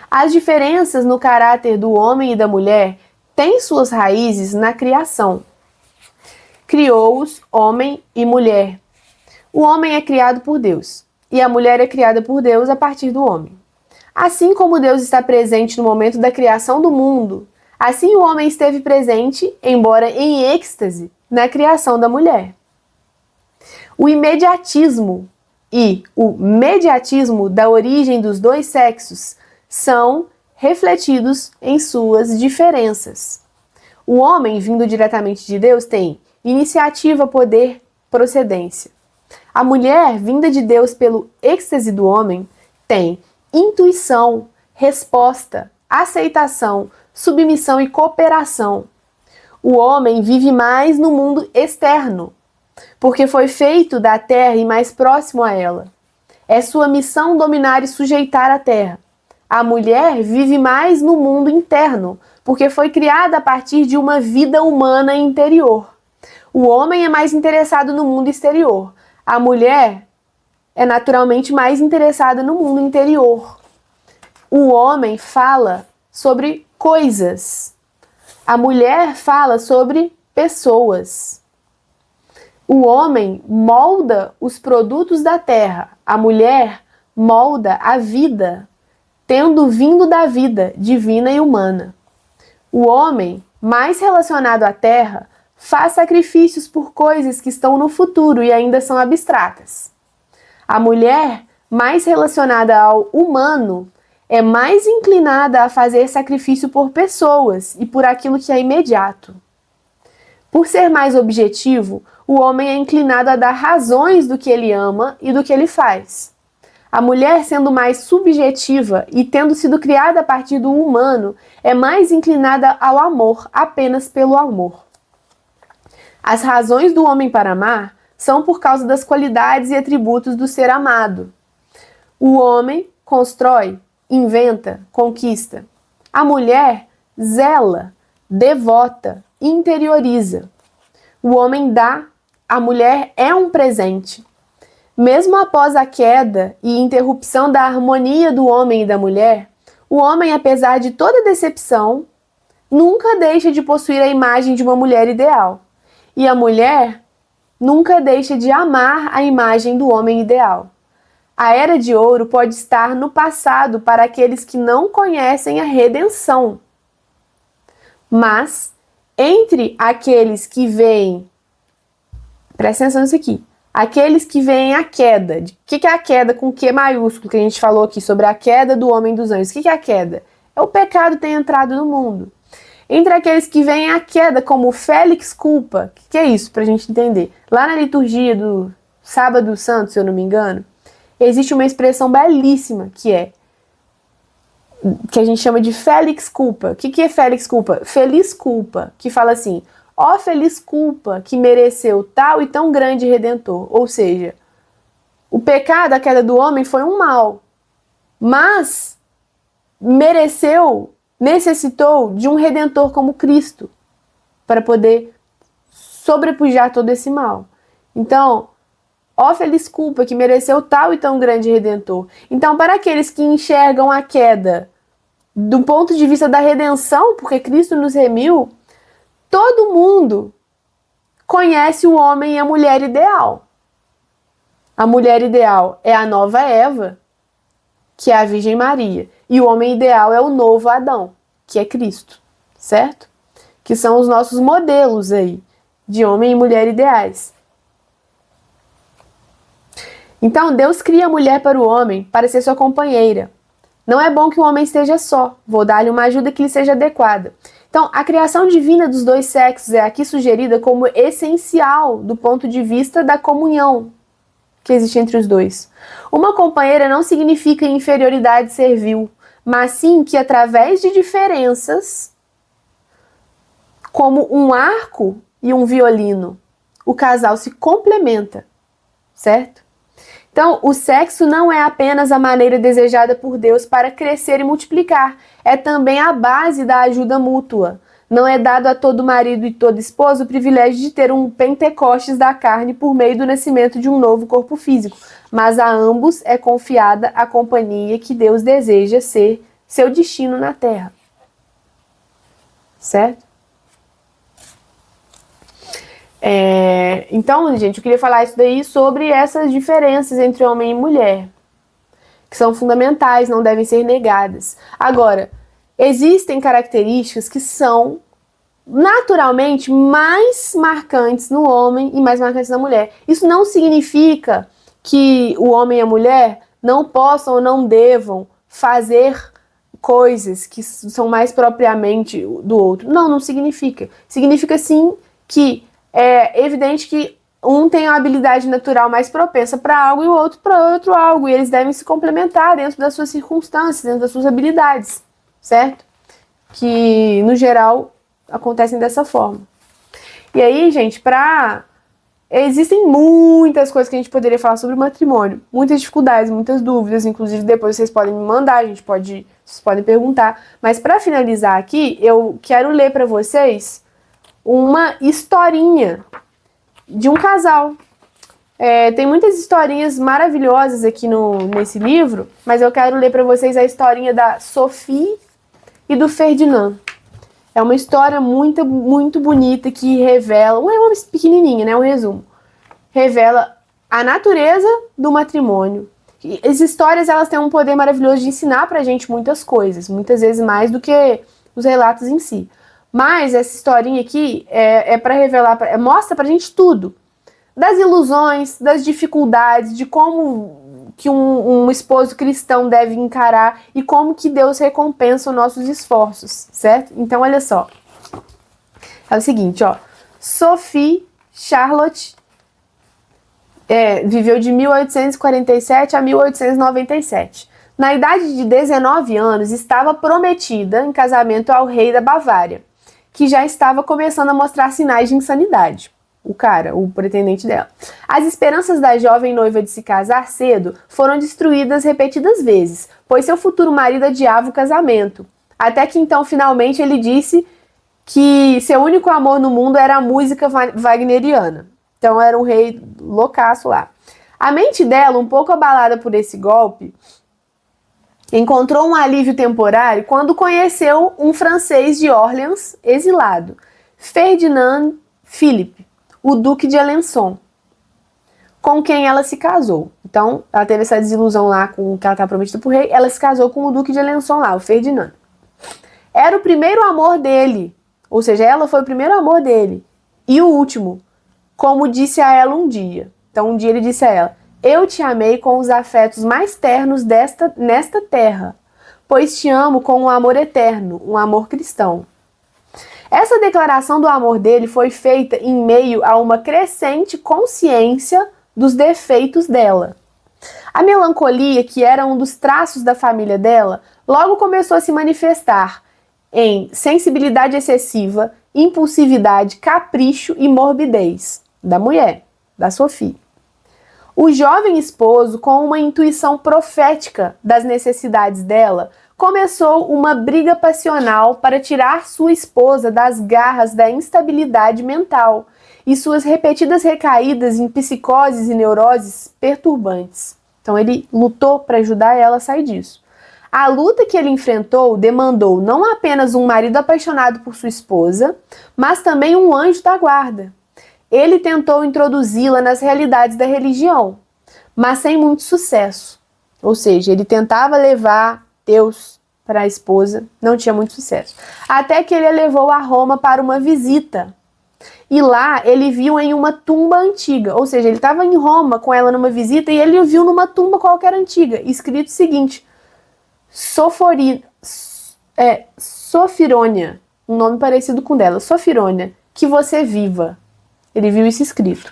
as diferenças no caráter do homem e da mulher têm suas raízes na criação. Criou-os homem e mulher. O homem é criado por Deus, e a mulher é criada por Deus a partir do homem. Assim como Deus está presente no momento da criação do mundo, assim o homem esteve presente, embora em êxtase, na criação da mulher. O imediatismo e o mediatismo da origem dos dois sexos são refletidos em suas diferenças. O homem, vindo diretamente de Deus, tem iniciativa, poder, procedência. A mulher, vinda de Deus pelo êxtase do homem, tem intuição, resposta, aceitação, submissão e cooperação. O homem vive mais no mundo externo, porque foi feito da terra e mais próximo a ela. É sua missão dominar e sujeitar a terra. A mulher vive mais no mundo interno, porque foi criada a partir de uma vida humana interior. O homem é mais interessado no mundo exterior. A mulher é naturalmente mais interessada no mundo interior. O homem fala sobre coisas. A mulher fala sobre pessoas. O homem molda os produtos da terra. A mulher molda a vida, tendo vindo da vida divina e humana. O homem, mais relacionado à terra, faz sacrifícios por coisas que estão no futuro e ainda são abstratas. A mulher, mais relacionada ao humano, é mais inclinada a fazer sacrifício por pessoas e por aquilo que é imediato. Por ser mais objetivo, o homem é inclinado a dar razões do que ele ama e do que ele faz. A mulher, sendo mais subjetiva e tendo sido criada a partir do humano, é mais inclinada ao amor, apenas pelo amor. As razões do homem para amar são por causa das qualidades e atributos do ser amado. O homem constrói, inventa, conquista. A mulher zela, devota, interioriza. O homem dá, a mulher é um presente. Mesmo após a queda e interrupção da harmonia do homem e da mulher, o homem, apesar de toda decepção, nunca deixa de possuir a imagem de uma mulher ideal. E a mulher nunca deixa de amar a imagem do homem ideal. A Era de Ouro pode estar no passado para aqueles que não conhecem a redenção. Mas, entre aqueles que veem, presta atenção nisso aqui, aqueles que veem a queda, o que é a queda com Q maiúsculo, que a gente falou aqui, sobre a queda do homem dos anjos, o que é a queda? É o pecado ter entrado no mundo. Entre aqueles que veem a queda como Félix culpa, o que é isso, para a gente entender? Lá na liturgia do Sábado Santo, se eu não me engano, existe uma expressão belíssima que a gente chama de Félix culpa. O que é Félix culpa? Feliz culpa, que fala assim: ó feliz culpa que mereceu tal e tão grande Redentor. Ou seja, o pecado, a queda do homem foi um mal, mas necessitou de um Redentor como Cristo para poder sobrepujar todo esse mal. Então, ó feliz culpa que mereceu tal e tão grande Redentor. Então, para aqueles que enxergam a queda do ponto de vista da redenção, porque Cristo nos remiu, todo mundo conhece o homem e a mulher ideal. A mulher ideal é a nova Eva, que é a Virgem Maria. E o homem ideal é o novo Adão, que é Cristo, certo? Que são os nossos modelos aí, de homem e mulher ideais. Então, Deus cria a mulher para o homem, para ser sua companheira. Não é bom que o homem esteja só, vou dar-lhe uma ajuda que lhe seja adequada. Então, a criação divina dos dois sexos é aqui sugerida como essencial do ponto de vista da comunhão que existe entre os dois. Uma companheira não significa inferioridade servil, mas sim que através de diferenças, como um arco e um violino, o casal se complementa, certo? Então, o sexo não é apenas a maneira desejada por Deus para crescer e multiplicar, é também a base da ajuda mútua. Não é dado a todo marido e toda esposa o privilégio de ter um Pentecostes da carne por meio do nascimento de um novo corpo físico, mas a ambos é confiada a companhia que Deus deseja ser seu destino na terra. Certo? Então, gente, eu queria falar isso daí sobre essas diferenças entre homem e mulher, que são fundamentais, não devem ser negadas. Agora, existem características que são naturalmente mais marcantes no homem e mais marcantes na mulher. Isso não significa que o homem e a mulher não possam ou não devam fazer coisas que são mais propriamente do outro. Não, não significa. Significa sim que é evidente que um tem a habilidade natural mais propensa para algo e o outro para outro algo. E eles devem se complementar dentro das suas circunstâncias, dentro das suas habilidades, certo? Que, no geral, acontecem dessa forma. E aí, gente, existem muitas coisas que a gente poderia falar sobre o matrimônio. Muitas dificuldades, muitas dúvidas. Inclusive, depois vocês podem me mandar, vocês podem perguntar. Mas, para finalizar aqui, eu quero ler para vocês uma historinha de um casal. Tem muitas historinhas maravilhosas aqui nesse livro, mas eu quero ler para vocês a historinha da Sophie e do Ferdinand. É uma história muito, muito bonita que revela, uma pequenininha, né, um resumo, revela a natureza do matrimônio. E as histórias, elas têm um poder maravilhoso de ensinar pra gente muitas coisas, muitas vezes mais do que os relatos em si. Mas essa historinha aqui é para revelar, mostra pra gente tudo. Das ilusões, das dificuldades, de como que um esposo cristão deve encarar e como que Deus recompensa os nossos esforços, certo? Então, olha só. É o seguinte, ó. Sophie Charlotte viveu de 1847 a 1897. Na idade de 19 anos, estava prometida em casamento ao rei da Bavária, que já estava começando a mostrar sinais de insanidade. O pretendente dela. As esperanças da jovem noiva de se casar cedo foram destruídas repetidas vezes, pois seu futuro marido adiava o casamento. Até que então, finalmente, ele disse que seu único amor no mundo era a música wagneriana. Então, era um rei loucaço lá. A mente dela, um pouco abalada por esse golpe, encontrou um alívio temporário quando conheceu um francês de Orleans exilado, Ferdinand Philippe, o Duque de Alençon, com quem ela se casou. Então, ela teve essa desilusão lá com o que ela estava prometida para o rei, ela se casou com o Duque de Alençon lá, o Ferdinand. Era o primeiro amor dele, ou seja, ela foi o primeiro amor dele, e o último, como disse a ela um dia. Então, um dia ele disse a ela: eu te amei com os afetos mais ternos nesta terra, pois te amo com um amor eterno, um amor cristão. Essa declaração do amor dele foi feita em meio a uma crescente consciência dos defeitos dela. A melancolia, que era um dos traços da família dela, logo começou a se manifestar em sensibilidade excessiva, impulsividade, capricho e morbidez da mulher, da Sophie. O jovem esposo, com uma intuição profética das necessidades dela, começou uma briga passional para tirar sua esposa das garras da instabilidade mental e suas repetidas recaídas em psicoses e neuroses perturbantes. Então ele lutou para ajudar ela a sair disso. A luta que ele enfrentou demandou não apenas um marido apaixonado por sua esposa, mas também um anjo da guarda. Ele tentou introduzi-la nas realidades da religião, mas sem muito sucesso. Ou seja, ele tentava levar Deus para a esposa, não tinha muito sucesso. Até que ele a levou a Roma para uma visita. E lá ele viu em uma tumba antiga. Ou seja, ele estava em Roma com ela numa visita e ele viu numa tumba qualquer antiga, escrito o seguinte: Sofirônia, um nome parecido com dela, Sofirônia, que você viva. Ele viu isso escrito.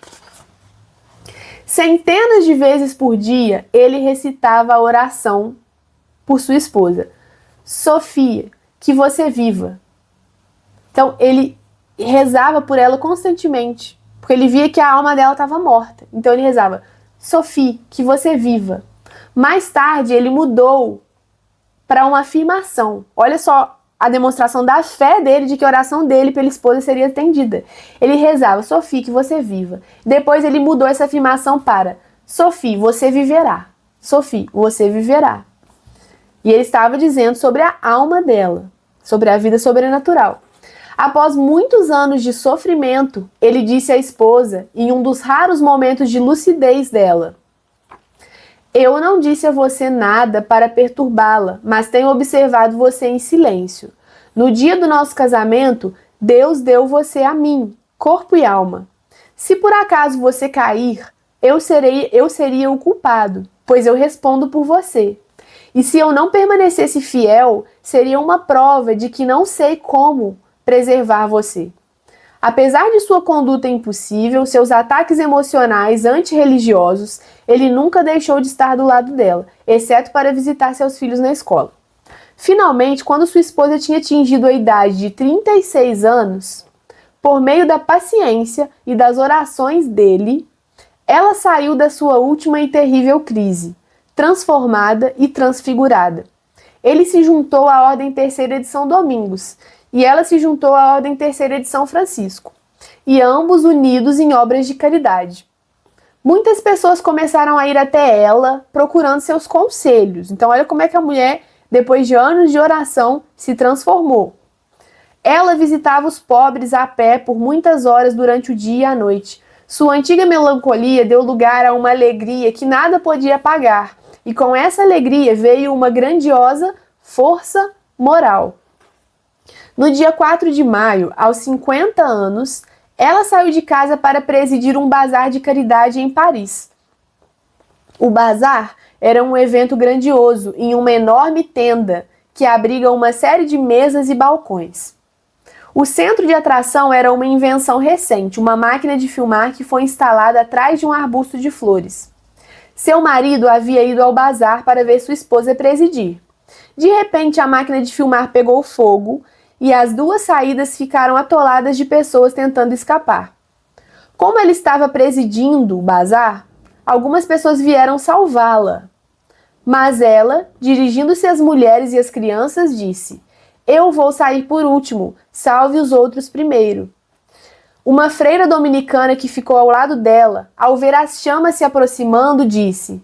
Centenas de vezes por dia, ele recitava a oração por sua esposa. Sofia, que você viva. Então, ele rezava por ela constantemente, porque ele via que a alma dela estava morta. Então, ele rezava: Sophie, que você viva. Mais tarde, ele mudou para uma afirmação. Olha só a demonstração da fé dele, de que a oração dele pela esposa seria atendida. Ele rezava: Sophie, que você viva. Depois ele mudou essa afirmação para: Sophie, você viverá. Sophie, você viverá. E ele estava dizendo sobre a alma dela, sobre a vida sobrenatural. Após muitos anos de sofrimento, ele disse à esposa, em um dos raros momentos de lucidez dela: eu não disse a você nada para perturbá-la, mas tenho observado você em silêncio. No dia do nosso casamento, Deus deu você a mim, corpo e alma. Se por acaso você cair, eu seria o culpado, pois eu respondo por você. E se eu não permanecesse fiel, seria uma prova de que não sei como preservar você. Apesar de sua conduta impossível, seus ataques emocionais antirreligiosos, ele nunca deixou de estar do lado dela, exceto para visitar seus filhos na escola. Finalmente, quando sua esposa tinha atingido a idade de 36 anos, por meio da paciência e das orações dele, ela saiu da sua última e terrível crise, transformada e transfigurada. Ele se juntou à Ordem Terceira de São Domingos, e ela se juntou à Ordem Terceira de São Francisco, e ambos unidos em obras de caridade. Muitas pessoas começaram a ir até ela procurando seus conselhos. Então olha como é que a mulher, depois de anos de oração, se transformou. Ela visitava os pobres a pé por muitas horas durante o dia e a noite. Sua antiga melancolia deu lugar a uma alegria que nada podia apagar, e com essa alegria veio uma grandiosa força moral. No dia 4 de maio, aos 50 anos, ela saiu de casa para presidir um bazar de caridade em Paris. O bazar era um evento grandioso em uma enorme tenda que abriga uma série de mesas e balcões. O centro de atração era uma invenção recente, uma máquina de filmar que foi instalada atrás de um arbusto de flores. Seu marido havia ido ao bazar para ver sua esposa presidir. De repente, a máquina de filmar pegou fogo e as duas saídas ficaram atoladas de pessoas tentando escapar. Como ele estava presidindo o bazar, algumas pessoas vieram salvá-la. Mas ela, dirigindo-se às mulheres e às crianças, disse: "Eu vou sair por último, salve os outros primeiro." Uma freira dominicana que ficou ao lado dela, ao ver as chamas se aproximando, disse: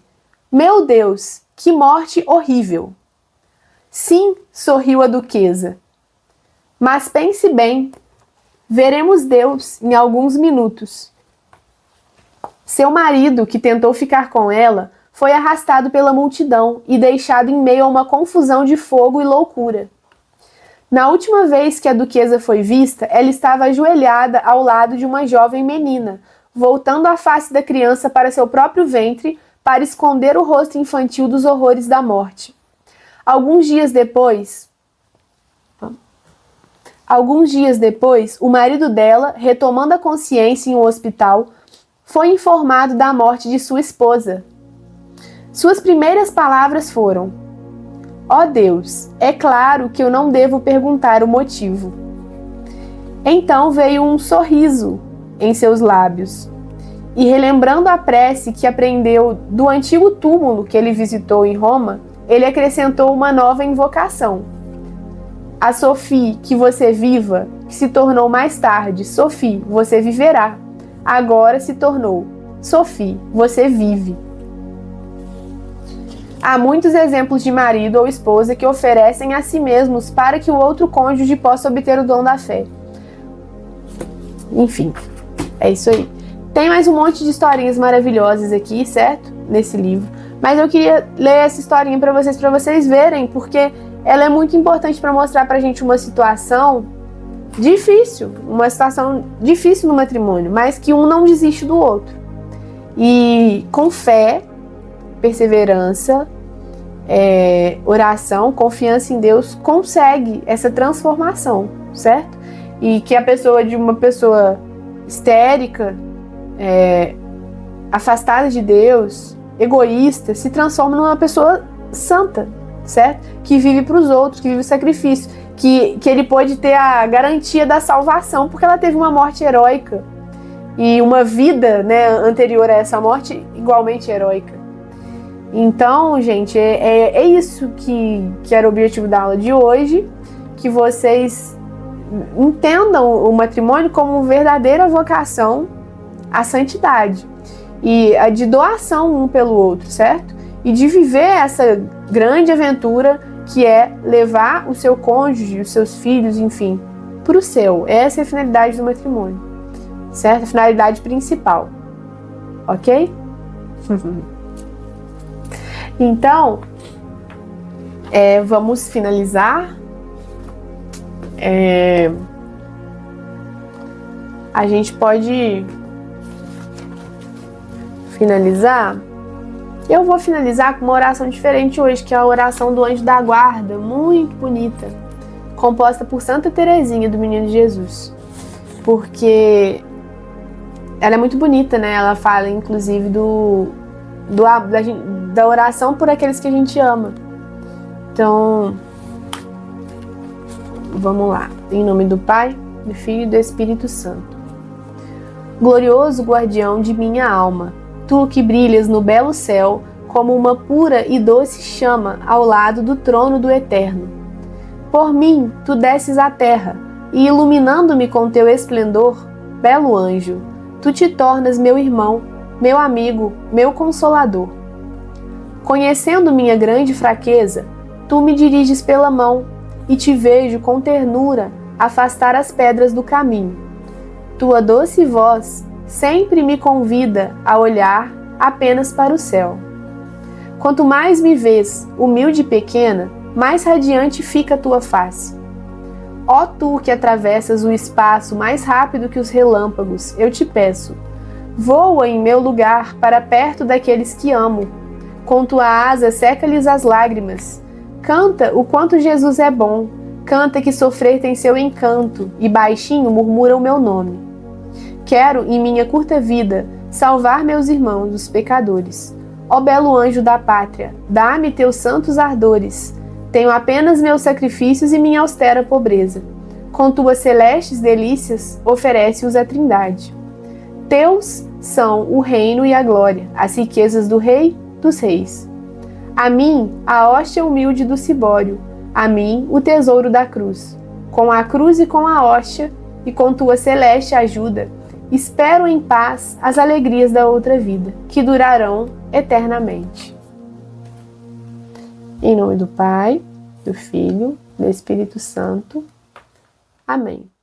"Meu Deus, que morte horrível!" "Sim", sorriu a duquesa. "Mas pense bem, veremos Deus em alguns minutos." Seu marido, que tentou ficar com ela, foi arrastado pela multidão e deixado em meio a uma confusão de fogo e loucura. Na última vez que a duquesa foi vista, ela estava ajoelhada ao lado de uma jovem menina, voltando a face da criança para seu próprio ventre para esconder o rosto infantil dos horrores da morte. Alguns dias depois, o marido dela, retomando a consciência em um hospital, foi informado da morte de sua esposa. Suas primeiras palavras foram: "Ó Deus, é claro que eu não devo perguntar o motivo." Então veio um sorriso em seus lábios, e relembrando a prece que aprendeu do antigo túmulo que ele visitou em Roma, ele acrescentou uma nova invocação: "A Sophie, que você viva", que se tornou mais tarde Sophie, você viverá, agora se tornou Sophie, você vive. Há muitos exemplos de marido ou esposa que oferecem a si mesmos para que o outro cônjuge possa obter o dom da fé. Enfim, é isso aí. Tem mais um monte de historinhas maravilhosas aqui, certo? Nesse livro. Mas eu queria ler essa historinha para vocês verem, porque ela é muito importante para mostrar pra gente uma situação difícil no matrimônio, mas que um não desiste do outro. E com fé, perseverança, oração, confiança em Deus, consegue essa transformação, certo? E que a pessoa de uma pessoa histérica, afastada de Deus, egoísta, se transforma numa pessoa santa, certo? Que vive para os outros, que vive o sacrifício, que ele pode ter a garantia da salvação, porque ela teve uma morte heróica e uma vida, né, anterior a essa morte igualmente heróica. Então, gente, é isso que era o objetivo da aula de hoje, que vocês entendam o matrimônio como verdadeira vocação à santidade e a de doação um pelo outro, certo? E de viver essa grande aventura que é levar o seu cônjuge, os seus filhos, enfim, para o céu. Essa é a finalidade do matrimônio, certo? A finalidade principal, ok? Então, vamos finalizar. A gente pode finalizar, eu vou finalizar com uma oração diferente hoje, que é a oração do Anjo da Guarda, muito bonita, composta por Santa Teresinha do Menino Jesus. Porque ela é muito bonita, né? Ela fala, inclusive, da oração por aqueles que a gente ama. Então, vamos lá. Em nome do Pai, do Filho e do Espírito Santo. Glorioso guardião de minha alma, tu que brilhas no belo céu como uma pura e doce chama ao lado do trono do Eterno. Por mim, tu desces à terra e, iluminando-me com teu esplendor, belo anjo, tu te tornas meu irmão, meu amigo, meu consolador. Conhecendo minha grande fraqueza, tu me diriges pela mão e te vejo com ternura afastar as pedras do caminho. Tua doce voz sempre me convida a olhar apenas para o céu. Quanto mais me vês, humilde e pequena, mais radiante fica a tua face. Ó tu que atravessas o espaço mais rápido que os relâmpagos, eu te peço, voa em meu lugar para perto daqueles que amo. Com tua asa seca-lhes as lágrimas. Canta o quanto Jesus é bom. Canta que sofrer tem seu encanto, e baixinho murmura o meu nome. Quero, em minha curta vida, salvar meus irmãos, os pecadores. Ó belo anjo da pátria, dá-me teus santos ardores. Tenho apenas meus sacrifícios e minha austera pobreza. Com tuas celestes delícias, oferece-os a Trindade. Teus são o reino e a glória, as riquezas do Rei dos Reis. A mim, a hóstia humilde do cibório, a mim, o tesouro da cruz. Com a cruz e com a hóstia, e com tua celeste ajuda, espero em paz as alegrias da outra vida, que durarão eternamente. Em nome do Pai, do Filho, do Espírito Santo. Amém.